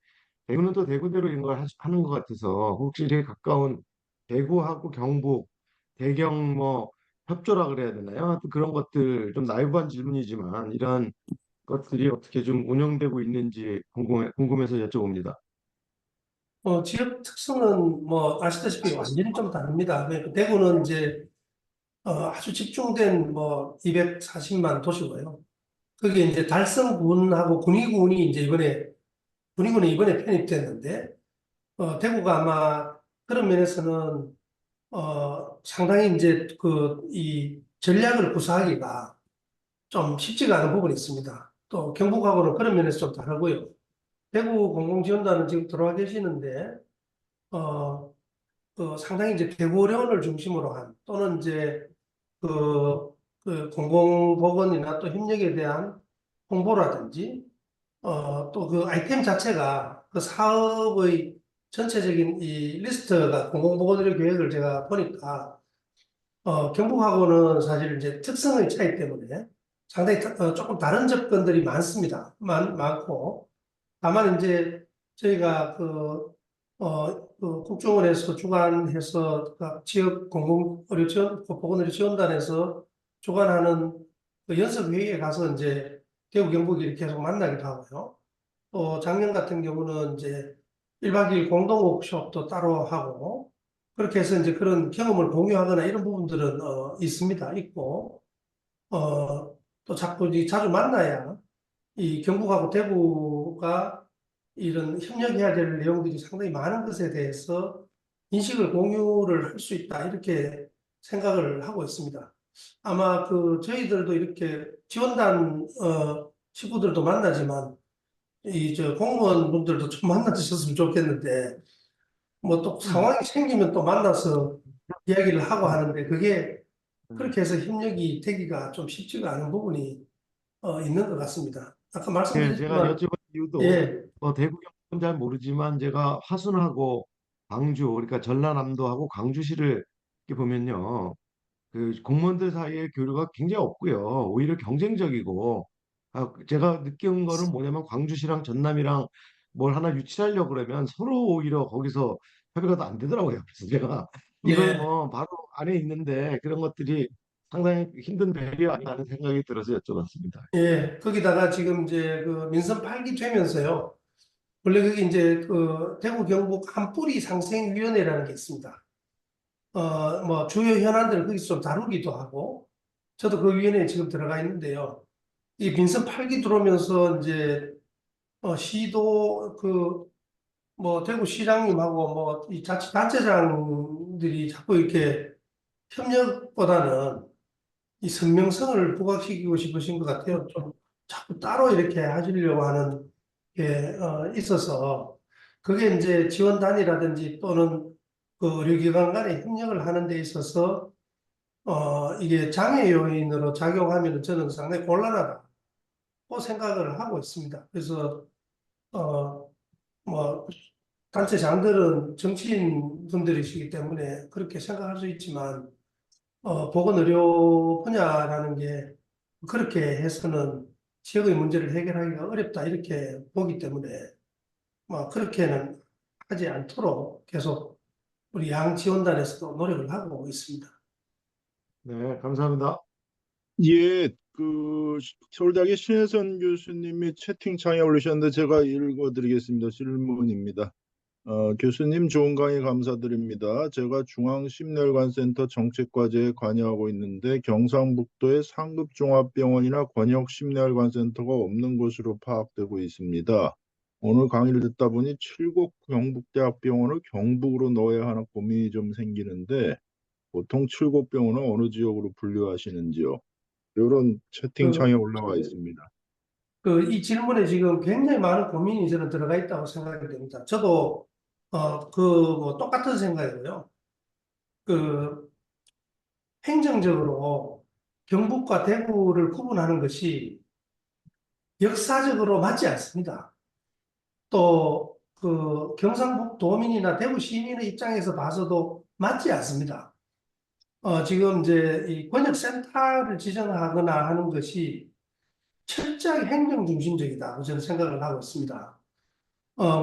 D: 대구는 또 대구대로 이런 걸 하는 것 같아서 혹시 되게 가까운 대구하고 경북 대경 뭐 협조라 그래야 되나요? 또 그런 것들 좀 나이브한 질문이지만 이런 것들이 어떻게 좀 운영되고 있는지 궁금해서 여쭤봅니다.
B: 지역 특성은 아시다시피 완전히 좀 다릅니다. 대구는 이제 아주 집중된 240만 도시고요. 거기에 이제 달성군하고 군위군이 이번에 편입됐는데 대구가 아마 그런 면에서는 상당히 이제 이 전략을 구사하기가 좀 쉽지가 않은 부분이 있습니다. 또 경북하고는 그런 면에서 좀 다르고요. 대구 공공지원단은 지금 들어와 계시는데, 어, 상당히 이제 대구어원을 중심으로 한 또는 이제 그 공공보건이나 또 협력에 대한 홍보라든지 또 그 아이템 자체가 그 사업의 전체적인 이 리스트가 공공보건의료 계획을 제가 보니까 경북하고는 사실 이제 특성의 차이 때문에 상당히 조금 다른 접근들이 많습니다. 많고 다만 이제 저희가 그 국정원에서 주관해서 각 지역 공공의료 지원, 보건의료 지원단에서 주관하는 그 연습회의에 가서 이제 대구 경북이 계속 만나기도 하고요. 또 작년 같은 경우는 이제 1박 2일 공동 워크숍도 따로 하고 그렇게 해서 이제 그런 경험을 공유하거나 이런 부분들은 있습니다. 있고 또 자꾸 자주 만나야 이 경북하고 대구가 이런 협력해야 될 내용들이 상당히 많은 것에 대해서 인식을 공유를 할 수 있다 이렇게 생각을 하고 있습니다. 아마 저희들도 이렇게 지원단 식구들도 만나지만 이 저 공무원 분들도 좀 만나주셨으면 좋겠는데 뭐 또 상황이 생기면 또 만나서 이야기를 하고 하는데 그게 그렇게 해서 협력이 되기가 좀 쉽지가 않은 부분이 있는 것 같습니다. 아까
D: 예, 제가
B: 말씀드렸지만
D: 여쭤본 이유도
B: 예,
D: 대구 경북은 잘 모르지만 제가 화순하고 광주, 그러니까 전라남도하고 광주시를 이렇게 보면요. 그 공무원들 사이의 교류가 굉장히 없고요. 오히려 경쟁적이고, 제가 느낀 거는 뭐냐면 광주시랑 전남이랑 뭘 하나 유치하려고 그러면 서로 오히려 거기서 협의가 더 안 되더라고요. 그래서 제가 이걸
B: 예,
D: 뭐 바로 안에 있는데 그런 것들이 상당히 힘든 배려 아닌가 하는 생각이 들어서 여쭤봤습니다.
B: 예. 거기다가 지금 이제 그 민선 8기 되면서요. 원래 그게 이제 대구 경북 한뿌리 상생위원회라는 게 있습니다. 뭐 주요 현안들을 거기서 좀 다루기도 하고 저도 그 위원회에 지금 들어가 있는데요. 이 민선 8기 들어오면서 이제 시도 뭐 대구시장님하고 뭐 이 자치단체장들이 자꾸 이렇게 협력보다는 이 선명성을 부각시키고 싶으신 것 같아요. 좀 자꾸 따로 이렇게 하시려고 하는 게 있어서 그게 이제 지원단이라든지 또는 그 의료기관 간의 협력을 하는 데 있어서 이게 장애 요인으로 작용하면 저는 상당히 곤란하다고 생각을 하고 있습니다. 그래서 뭐 단체장들은 정치인 분들이시기 때문에 그렇게 생각할 수 있지만 보건의료 분야라는 게 그렇게 해서는 지역의 문제를 해결하기가 어렵다 이렇게 보기 때문에 뭐 그렇게는 하지 않도록 계속 우리 양 지원단에서도 노력을 하고 있습니다.
D: 네, 감사합니다.
A: 예, 서울대학의 신혜선 교수님이 채팅창에 올리셨는데 제가 읽어드리겠습니다. 질문입니다. 교수님 좋은 강의 감사드립니다. 제가 중앙심내혈관센터 정책과제에 관여하고 있는데 경상북도에 상급종합병원이나 권역심내혈관센터가 없는 것으로 파악되고 있습니다. 오늘 강의를 듣다 보니 칠곡 경북대학병원을 경북으로 넣어야 하나 고민이 좀 생기는데 보통 칠곡병원은 어느 지역으로 분류하시는지요? 이런 채팅창에
B: 그,
A: 올라와 있습니다.
B: 이 질문에 지금 굉장히 많은 고민이 저는 들어가 있다고 생각이 됩니다. 저도 뭐 똑같은 생각이고요. 그 행정적으로 경북과 대구를 구분하는 것이 역사적으로 맞지 않습니다. 또 그 경상북도민이나 대구 시민의 입장에서 봐서도 맞지 않습니다. 지금 이제 이 권역센터를 지정하거나 하는 것이 철저하게 행정 중심적이다고 저는 생각을 하고 있습니다.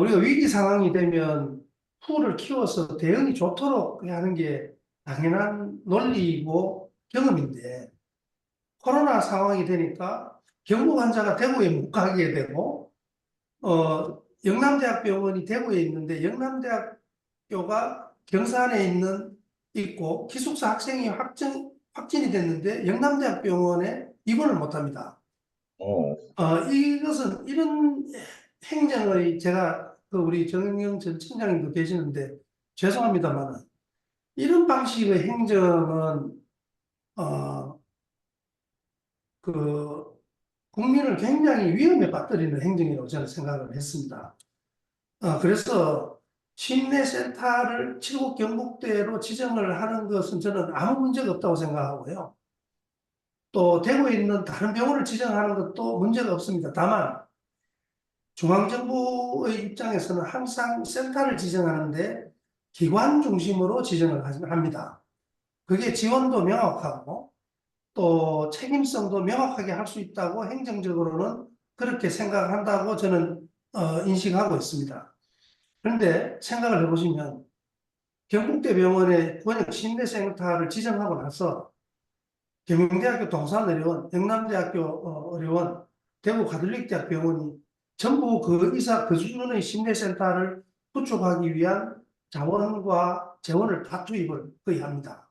B: 우리가 위기 상황이 되면 풀을 키워서 대응이 좋도록 하는 게 당연한 논리이고 경험인데 코로나 상황이 되니까 경북 환자가 대구에 못 가게 되고 영남대학병원이 대구에 있는데 영남대학교가 경산에 있고 기숙사 학생이 확진이 됐는데 영남대학병원에 입원을 못합니다.
A: 어,
B: 이것은 이런 행정의 제가 그 우리 정영영 전 청장님도 계시는데 죄송합니다만 이런 방식의 행정은 그 국민을 굉장히 위험에 빠뜨리는 행정이라고 저는 생각을 했습니다. 그래서 심내센터를 칠곡 경북대로 지정을 하는 것은 저는 아무 문제가 없다고 생각하고요. 또 대구에 있는 다른 병원을 지정하는 것도 문제가 없습니다. 다만 중앙정부의 입장에서는 항상 센터를 지정하는데 기관 중심으로 지정을 합니다. 그게 지원도 명확하고 또 책임성도 명확하게 할 수 있다고 행정적으로는 그렇게 생각한다고 저는 인식하고 있습니다. 그런데 생각을 해보시면 경북대 병원의 권역 심내센터를 지정하고 나서 경영대학교 동산의료원, 영남대학교 의료원, 대구 가톨릭대학 병원이 전부 그 의사 그 수준의 심내센터를 구축하기 위한 자원과 재원을 다 투입을 거의 합니다.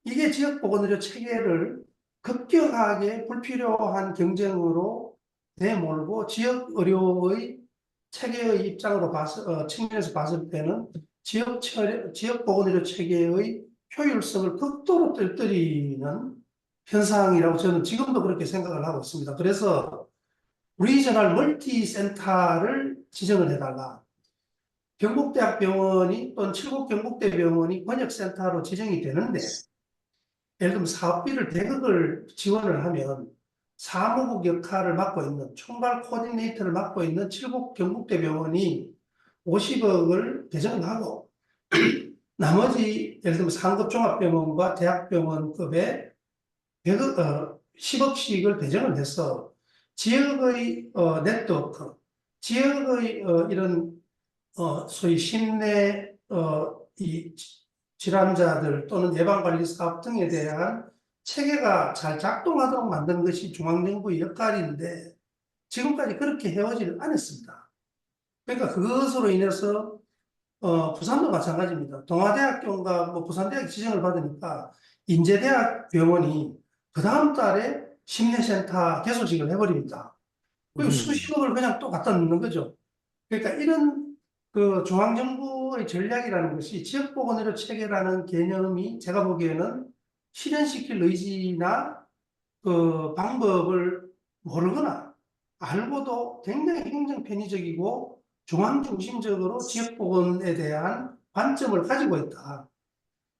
B: 이게 지역보건의료 체계를 급격하게 불필요한 경쟁으로 내몰고 지역의료의 체계의 입장으로 측면에서 봤을 때는 지역보건의료 체계의 효율성을 극도로 떨어뜨리는 현상이라고 저는 지금도 그렇게 생각을 하고 있습니다. 그래서 리저널 멀티센터를 지정을 해달라. 경북대학병원이 또는 칠곡경북대병원이 권역센터로 지정이 되는데 예를 들면 사업비를 대극을 지원을 하면 사무국 역할을 맡고 있는 총괄 코디네이터를 맡고 있는 칠곡 경북대병원이 50억을 배정을 하고 나머지 예를 들면 상급 종합병원과 대학병원급의 10억씩을 배정을 해서 지역의 네트워크, 지역의 이런 소위 심내 이 질환자들 또는 예방관리 사업 등에 대한 체계가 잘 작동하도록 만드는 것이 중앙정부의 역할인데 지금까지 그렇게 해오지를 않았습니다. 그러니까 그것으로 인해서 부산도 마찬가지입니다. 동아대학교가 뭐 부산대학 지정을 받으니까 인제대학 병원이 그 다음 달에 심내센터 개소식을 해버립니다. 그리고 수십억을 그냥 또 갖다 넣는 거죠. 그러니까 이런 그 중앙정부의 전략이라는 것이 지역보건의료 체계라는 개념이 제가 보기에는 실현시킬 의지나 그 방법을 모르거나 알고도 굉장히 행정편의적이고 중앙중심적으로 지역보건에 대한 관점을 가지고 있다.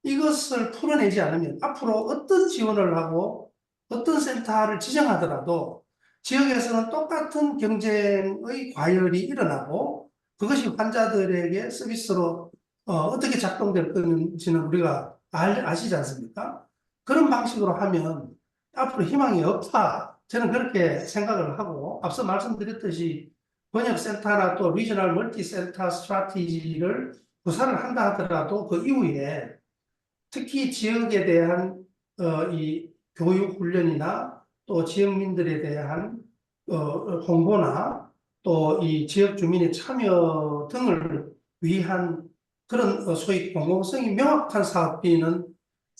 B: 이것을 풀어내지 않으면 앞으로 어떤 지원을 하고 어떤 센터를 지정하더라도 지역에서는 똑같은 경쟁의 과열이 일어나고 그것이 환자들에게 서비스로 어떻게 작동될 건지는 우리가 아시지 않습니까? 그런 방식으로 하면 앞으로 희망이 없다. 저는 그렇게 생각을 하고 앞서 말씀드렸듯이 번역센터나 또 리저널 멀티센터 스트래티지를 구사를 한다 하더라도 그 이후에 특히 지역에 대한 이 교육 훈련이나 또 지역민들에 대한 홍보나 또 이 지역 주민의 참여 등을 위한 그런 소위 공공성이 명확한 사업비는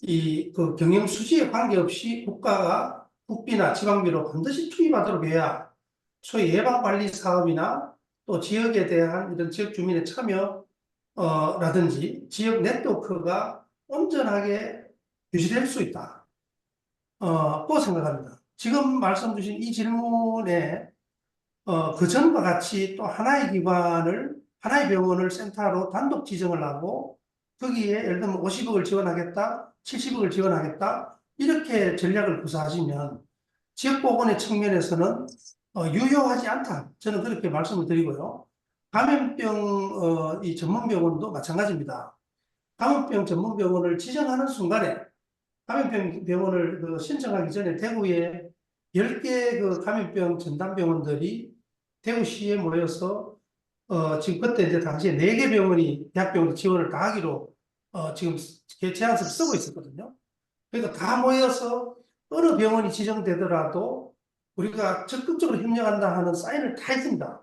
B: 이 그 경영 수지에 관계없이 국가가 국비나 지방비로 반드시 투입하도록 해야 소위 예방관리 사업이나 또 지역에 대한 이런 지역 주민의 참여 라든지 지역 네트워크가 온전하게 유지될 수 있다. 고 생각합니다. 지금 말씀 주신 이 질문에 그 전과 같이 또 하나의 기관을 하나의 병원을 센터로 단독 지정을 하고 거기에 예를 들면 50억을 지원하겠다, 70억을 지원하겠다 이렇게 전략을 구사하시면 지역보건의 측면에서는 유효하지 않다. 저는 그렇게 말씀을 드리고요. 감염병 이 전문병원도 마찬가지입니다. 감염병 전문병원을 지정하는 순간에 감염병 병원을 신청하기 전에 대구에 10개 그 감염병 전담병원들이 대구시에 모여서 지금 그때 이제 당시에 4개 병원이 대학병원 지원을 다 하기로 지금 제안서를 쓰고 있었거든요. 그러니까 다 모여서 어느 병원이 지정되더라도 우리가 적극적으로 협력한다 하는 사인을 다 했습니다.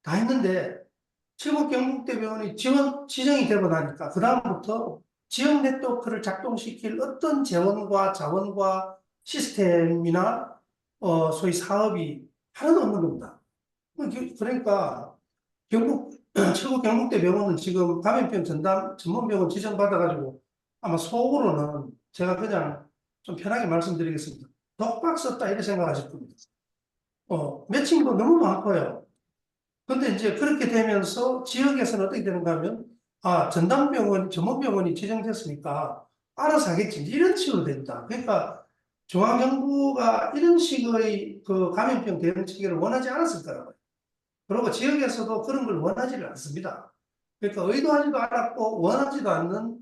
B: 다 했는데 칠곡 경북대병원이 지정이 되고 나니까 그다음부터 지역 네트워크를 작동시킬 어떤 재원과 자원과 시스템이나 소위 사업이 하나도 없는 겁니다. 그러니까 최고 경북대 병원은 지금 감염병 전문병원 지정받아가지고 아마 속으로는 제가 그냥 좀 편하게 말씀드리겠습니다. 독박 썼다 이렇게 생각하실 겁니다. 매칭도 너무 많고요. 근데 이제 그렇게 되면서 지역에서는 어떻게 되는가 하면, 전문병원이 지정됐으니까 알아서 하겠지. 이런 식으로 됩니다. 그러니까 중앙정부가 이런 식의 그 감염병 대응 체계를 원하지 않았을 거라고요. 그리고 지역에서도 그런 걸 원하지를 않습니다. 그러니까 의도하지도 않았고 원하지도 않는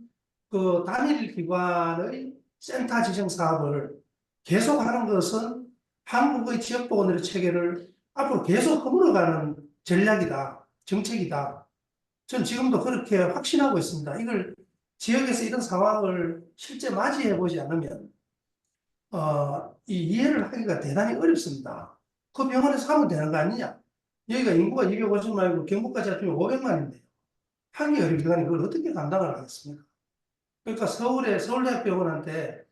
B: 그 단일 기관의 센터 지정 사업을 계속하는 것은 한국의 지역보건의료 체계를 앞으로 계속 허물어가는 전략이다, 정책이다. 전 지금도 그렇게 확신하고 있습니다. 이걸 지역에서 이런 상황을 실제 맞이해 보지 않으면 이 이해를 하기가 대단히 어렵습니다. 그 병원에서 하면 되는 거 아니냐? 여기가 인구가 250만이고 경북까지 합치면 500만인데요. 학위의료기관이 그걸 어떻게 감당을 하겠습니까? 그러니까 서울대학병원한테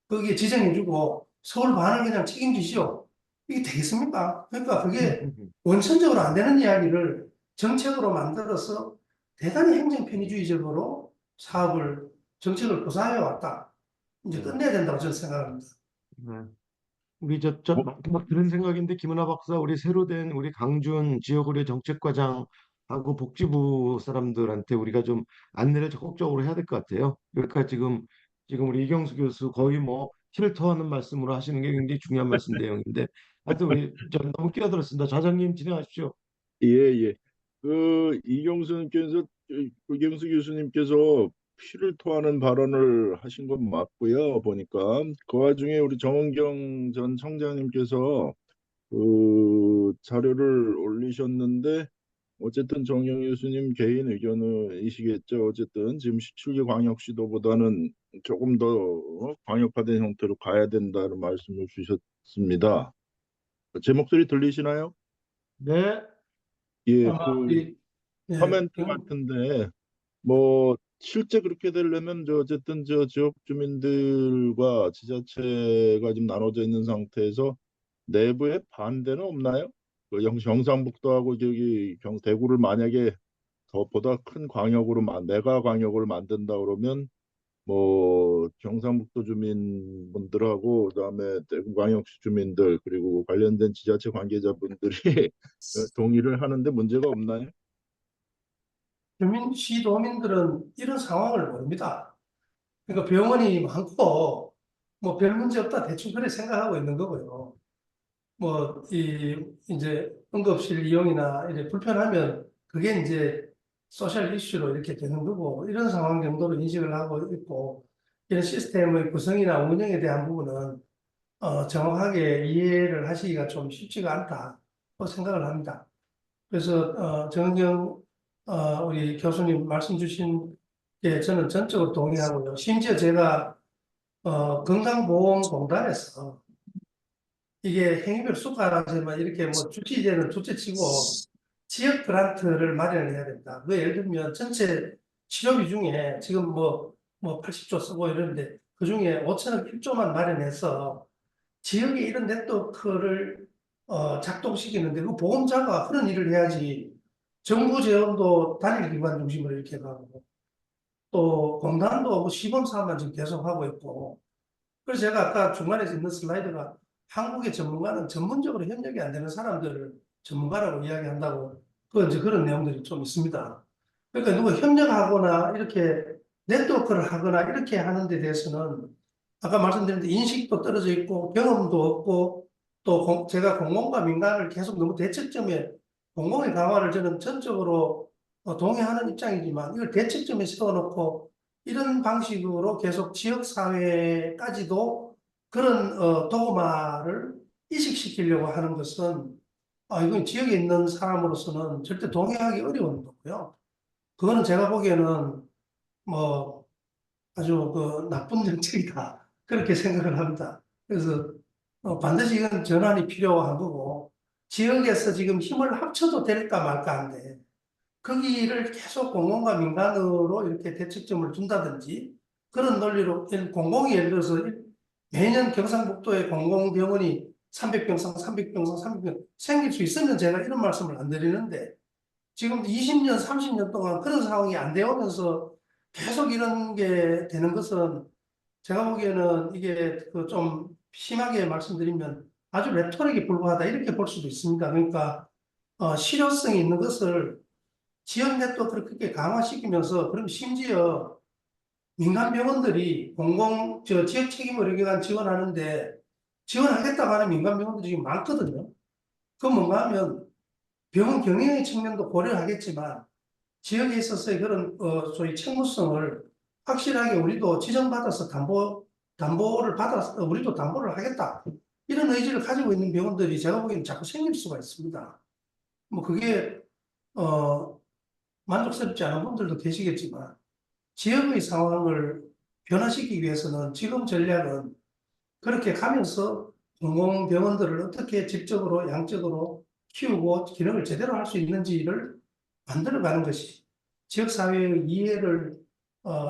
B: 거기에 지정해주고 서울 반을 그냥 책임지시오. 이게 되겠습니까? 그러니까 그게 원천적으로 안 되는 이야기를 정책으로 만들어서 대단히 행정편의주의적으로 정책을 구사해 왔다. 이제 끝내야 된다고 저는 생각합니다.
D: 네. 우리 막 그런 생각인데 김은하 박사 우리 새로 된 우리 강준 지역의료 정책과장하고 복지부 사람들한테 우리가 좀 안내를 적극적으로 해야 될 것 같아요. 그러니까 지금 우리 이경수 교수 거의 뭐 필터하는 말씀으로 하시는 게 굉장히 중요한 말씀 내용인데 하여튼 우리 좀 너무 끼어들었습니다. 좌장님 진행하십시오.
A: 예, 예. 이경수 교수님께서 피를 토하는 발언을 하신 건 맞고요. 보니까 그 와중에 우리 정은경 전 청장님께서 그 자료를 올리셨는데 어쨌든 정영 교수님 개인 의견이시겠죠. 어쨌든 지금 17개 광역시도보다는 조금 더 광역화된 형태로 가야 된다는 말씀을 주셨습니다. 제 목소리 들리시나요?
D: 네.
A: 예,
B: 아마 우리
A: 커멘트 같은데 뭐 실제 그렇게 되려면 어쨌든 지역 주민들과 지자체가 지금 나눠져 있는 상태에서 내부에 반대는 없나요? 그 경상북도하고 저기 대구를 만약에 더 보다 큰 메가 광역을 만든다 그러면 뭐 경상북도 주민분들하고 그다음에 대구 광역시 주민들 그리고 관련된 지자체 관계자분들이 동의를 하는데 문제가 없나요?
B: 시도민들은 이런 상황을 모릅니다. 그러니까 병원이 많고 뭐 별 문제 없다 대충 그렇게 생각하고 있는 거고요. 뭐 이제 응급실 이용이나 이제 불편하면 그게 이제 소셜 이슈로 이렇게 되는 거고 이런 상황 정도로 인식을 하고 있고 이런 시스템의 구성이나 운영에 대한 부분은 정확하게 이해를 하시기가 좀 쉽지가 않다고 생각을 합니다. 그래서 정은경 우리 교수님 말씀 주신 게 저는 전적으로 동의하고요. 심지어 제가 건강보험공단에서 이게 행위별 수가라지만 이렇게 뭐 주치제는 둘째치고 지역 그란트를 마련해야 된다. 그 예를 들면 전체 치료비 중에 지금 뭐 80조 쓰고 이러는데 그 중에 5천억 1조만 마련해서 지역에 이런 네트워크를 작동시키는데 그 보험자가 그런 일을 해야지 정부 재원도 단일 기관 중심으로 이렇게 가고 또 공단도 뭐 시범 사업만 지금 계속 하고 있고 그래서 제가 아까 중간에 있는 슬라이드가 한국의 전문가는 전문적으로 협력이 안 되는 사람들을 전문가라고 이야기한다고 이제 그런 내용들이 좀 있습니다. 그러니까 누가 협력하거나 이렇게 네트워크를 하거나 이렇게 하는 데 대해서는 아까 말씀드린 데 인식도 떨어져 있고 경험도 없고 또 제가 공공과 민간을 계속 너무 대척점에 공공의 강화를 저는 전적으로 동의하는 입장이지만 이걸 대척점에 세워놓고 이런 방식으로 계속 지역사회까지도 그런 도구마를 이식시키려고 하는 것은 이건 지역에 있는 사람으로서는 절대 동의하기 어려운 거고요. 그거는 제가 보기에는 뭐 아주 그 나쁜 정책이다. 그렇게 생각을 합니다. 그래서 반드시 이건 전환이 필요한 거고 지역에서 지금 힘을 합쳐도 될까 말까 한데 거기를 계속 공공과 민간으로 이렇게 대척점을 둔다든지 그런 논리로 공공이 예를 들어서 매년 경상북도에 공공병원이 300병상 생길 수 있으면 제가 이런 말씀을 안 드리는데 지금 20년, 30년 동안 그런 상황이 안 되어 오면서 계속 이런 게 되는 것은 제가 보기에는 이게 그 좀 심하게 말씀드리면 아주 레토릭에 불과하다 이렇게 볼 수도 있습니다. 그러니까 실효성이 있는 것을 지역 네트워크를 그렇게 강화시키면서 그럼 심지어 민간 병원들이 지역 책임 의료기관 지원하는데 지원하겠다고 하는 민간 병원들이 지금 많거든요. 그 뭔가 하면 병원 경영의 측면도 고려하겠지만 지역에 있어서의 그런 소위 책무성을 확실하게 우리도 지정받아서 담보를 받아서 우리도 담보를 하겠다. 이런 의지를 가지고 있는 병원들이 제가 보기에는 자꾸 생길 수가 있습니다. 뭐 그게 어, 만족스럽지 않은 분들도 계시겠지만 지역의 상황을 변화시키기 위해서는 지금 전략은 그렇게 가면서 공공병원들을 어떻게 질적으로 양적으로 키우고 기능을 제대로 할 수 있는지를 만들어가는 것이 지역사회의 이해를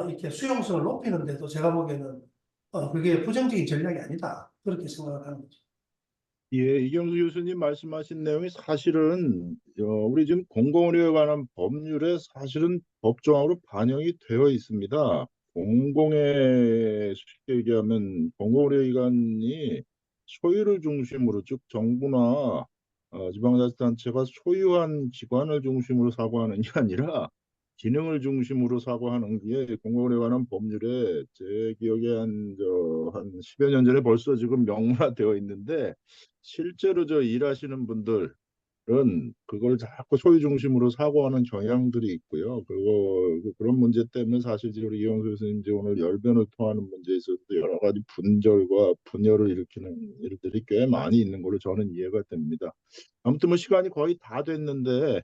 B: 이렇게 수용성을 높이는데도 제가 보기에는 그게 부정적인 전략이 아니다. 그렇게 생각을 하는 거죠.
A: 예, 이경수 교수님 말씀하신 내용이 사실은 우리 지금 공공의료에 관한 법률에 사실은 법조항으로 반영이 되어 있습니다. 쉽게 얘기하면 공공의료기관이 소유를 중심으로, 즉 정부나 지방자치단체가 소유한 기관을 중심으로 사고하는 게 아니라 기능을 중심으로 사고하는 게 공공의료에 관한 법률에 제 기억에 한 10여 년 전에 벌써 지금 명문화되어 있는데, 실제로 일하시는 분들은 그걸 자꾸 소유 중심으로 사고하는 경향들이 있고요. 그런 문제 때문에 사실 지금 이영수 교수님 이제 오늘 열변을 토하는 문제에 있어서도 여러 가지 분절과 분열을 일으키는 일들이 꽤 많이 있는 걸로 저는 이해가 됩니다. 아무튼 뭐 시간이 거의 다 됐는데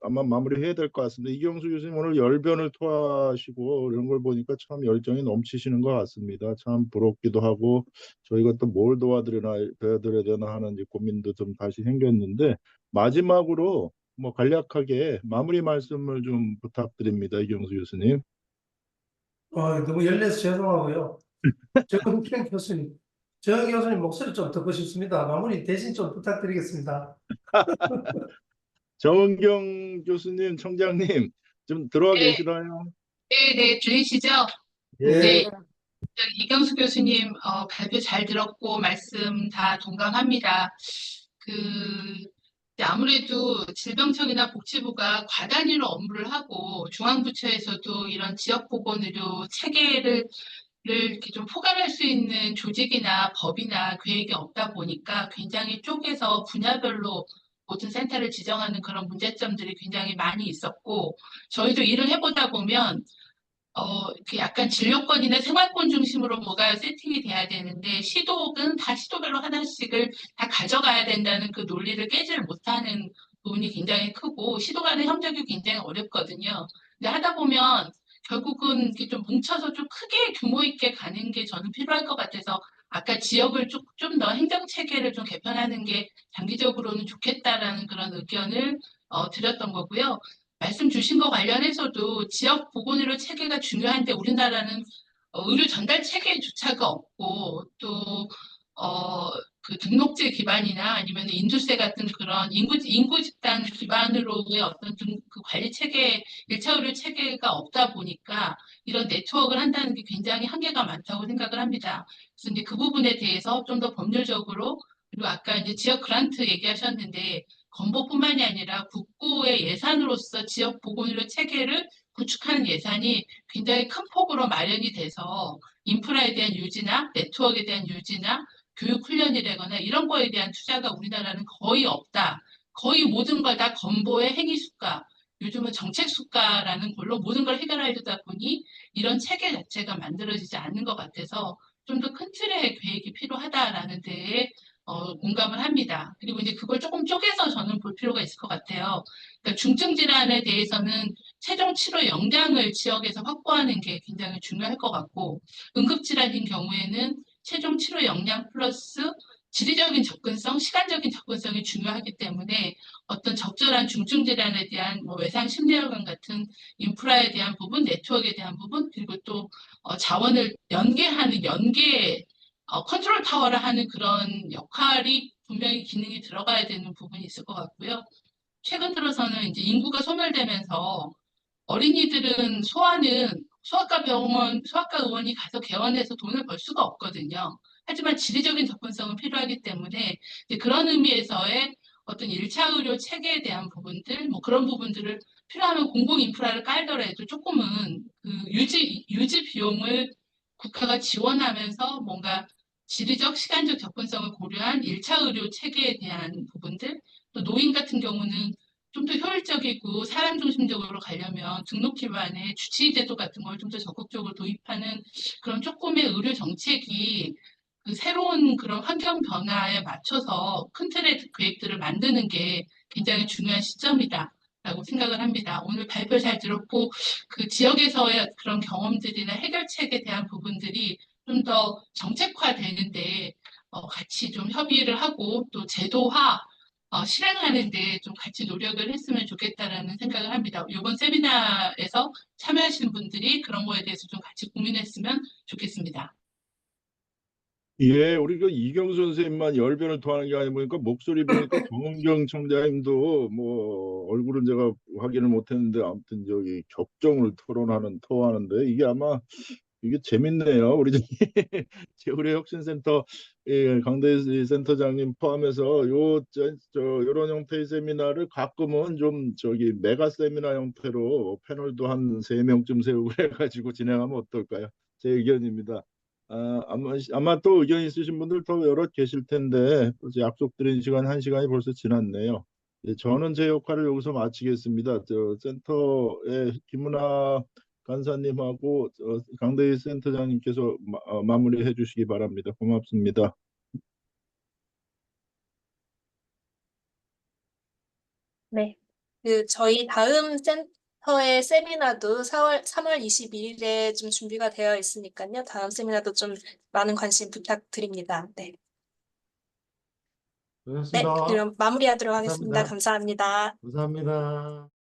A: 아마 마무리해야 될 것 같습니다. 이경수 교수님 오늘 열변을 토하시고 이런 걸 보니까 참 열정이 넘치시는 것 같습니다. 참 부럽기도 하고 저희가 또 뭘 도와드려야 되나 하는 이제 고민도 좀 다시 생겼는데, 마지막으로 뭐 간략하게 마무리 말씀을 좀 부탁드립니다. 이경수 교수님.
B: 너무 열려서 죄송하고요. 정은경 교수님, 정 교수님 목소리 좀 듣고 싶습니다. 마무리 대신 좀 부탁드리겠습니다.
A: 정은경 교수님, 청장님 좀 들어와
E: 네,
A: 계시나요?
E: 네, 네, 들리시죠?
A: 예.
E: 네, 이경수 교수님 발표 잘 들었고 말씀 다 동감합니다. 그 이제 아무래도 질병청이나 복지부가 과단위로 업무를 하고 중앙부처에서도 이런 지역보건의료 체계를 이렇게 좀 포괄할 수 있는 조직이나 법이나 계획이 없다 보니까 굉장히 쪼개서 분야별로 모든 센터를 지정하는 그런 문제점들이 굉장히 많이 있었고, 저희도 일을 해보다 보면 그 약간 진료권이나 생활권 중심으로 뭐가 세팅이 돼야 되는데, 시도는 다 시도별로 하나씩을 다 가져가야 된다는 그 논리를 깨지를 못하는 부분이 굉장히 크고, 시도 간의 협력이 굉장히 어렵거든요. 근데 하다 보면 결국은 이렇게 좀 뭉쳐서 좀 크게 규모 있게 가는 게 저는 필요할 것 같아서, 아까 지역을 좀 더 행정 체계를 좀 개편하는 게 장기적으로는 좋겠다라는 그런 의견을 드렸던 거고요. 말씀 주신 거 관련해서도 지역 보건의료 체계가 중요한데, 우리나라는 의료 전달 체계조차가 없고, 또 그 등록제 기반이나 아니면 인두세 같은 그런 인구 집단 기반으로의 어떤 그 관리 체계, 1차 의료 체계가 없다 보니까 이런 네트워크를 한다는 게 굉장히 한계가 많다고 생각을 합니다. 그래서 이제 그 부분에 대해서 좀 더 법률적으로, 그리고 아까 이제 지역 그란트 얘기하셨는데, 건보뿐만이 아니라 국고의 예산으로서 지역 보건의료 체계를 구축하는 예산이 굉장히 큰 폭으로 마련이 돼서 인프라에 대한 유지나 네트워크에 대한 유지나 교육 훈련이라거나 이런 거에 대한 투자가 우리나라는 거의 없다. 거의 모든 걸 다 건보의 행위 수가, 요즘은 정책 수가라는 걸로 모든 걸 해결하려다 보니 이런 체계 자체가 만들어지지 않는 것 같아서 좀 더 큰 틀의 계획이 필요하다라는 데에 공감을 합니다. 그리고 이제 그걸 조금 쪼개서 저는 볼 필요가 있을 것 같아요. 그러니까 중증 질환에 대해서는 최종 치료 역량을 지역에서 확보하는 게 굉장히 중요할 것 같고, 응급 질환인 경우에는 최종 치료 역량 플러스 지리적인 접근성, 시간적인 접근성이 중요하기 때문에 어떤 적절한 중증 질환에 대한 뭐 외상 심리혈관 같은 인프라에 대한 부분, 네트워크에 대한 부분, 그리고 또 자원을 연계하는 컨트롤 타워를 하는 그런 역할이 분명히 기능이 들어가야 되는 부분이 있을 것 같고요. 최근 들어서는 이제 인구가 소멸되면서 어린이들은 소아과 의원이 가서 개원해서 돈을 벌 수가 없거든요. 하지만 지리적인 접근성은 필요하기 때문에 이제 그런 의미에서의 어떤 1차 의료 체계에 대한 부분들, 뭐 그런 부분들을 필요하면 공공 인프라를 깔더라도 조금은 그 유지 비용을 국가가 지원하면서 뭔가 지리적, 시간적 접근성을 고려한 1차 의료 체계에 대한 부분들, 또 노인 같은 경우는 좀 더 효율적이고 사람 중심적으로 가려면 등록 기반의 주치의 제도 같은 걸 좀 더 적극적으로 도입하는 그런 조금의 의료 정책이 그 새로운 그런 환경 변화에 맞춰서 큰 틀의 계획들을 만드는 게 굉장히 중요한 시점이다라고 생각을 합니다. 오늘 발표 잘 들었고 그 지역에서의 그런 경험들이나 해결책에 대한 부분들이 좀 더 정책화되는데 같이 좀 협의를 하고 또 제도화 실행하는데 좀 같이 노력을 했으면 좋겠다라는 생각을 합니다. 이번 세미나에서 참여하시는 분들이 그런 거에 대해서 좀 같이 고민했으면 좋겠습니다.
A: 예, 우리 그 이경수 선생님만 열변을 토하는 게 아니고 보니까 목소리 보니까 정은경 청장님도 뭐 얼굴은 제가 확인을 못했는데 아무튼 저기 격정을 토하는데 이게 아마 이게 재밌네요. 우리 재우래 혁신센터 강대 센터장님 포함해서 요런 형태의 세미나를 가끔은 좀 저기 메가 세미나 형태로 패널도 한 3명쯤 세우고 해가지고 진행하면 어떨까요? 제 의견입니다. 아마 또 의견 있으신 분들 더 여러 계실 텐데 또 약속드린 시간 1시간이 벌써 지났네요. 예, 저는 제 역할을 여기서 마치겠습니다. 저 센터의 김은아 간사님하고 강대희 센터장님께서 마무리해 주시기 바랍니다. 고맙습니다.
C: 네. 저희 다음 센터의 세미나도 3월 22일에 좀 준비가 되어 있으니까요. 다음 세미나도 좀 많은 관심 부탁드립니다. 네. 네,
D: 고맙습니다.
C: 그럼 마무리하도록 하겠습니다.
D: 감사합니다.
C: 감사합니다.
D: 감사합니다.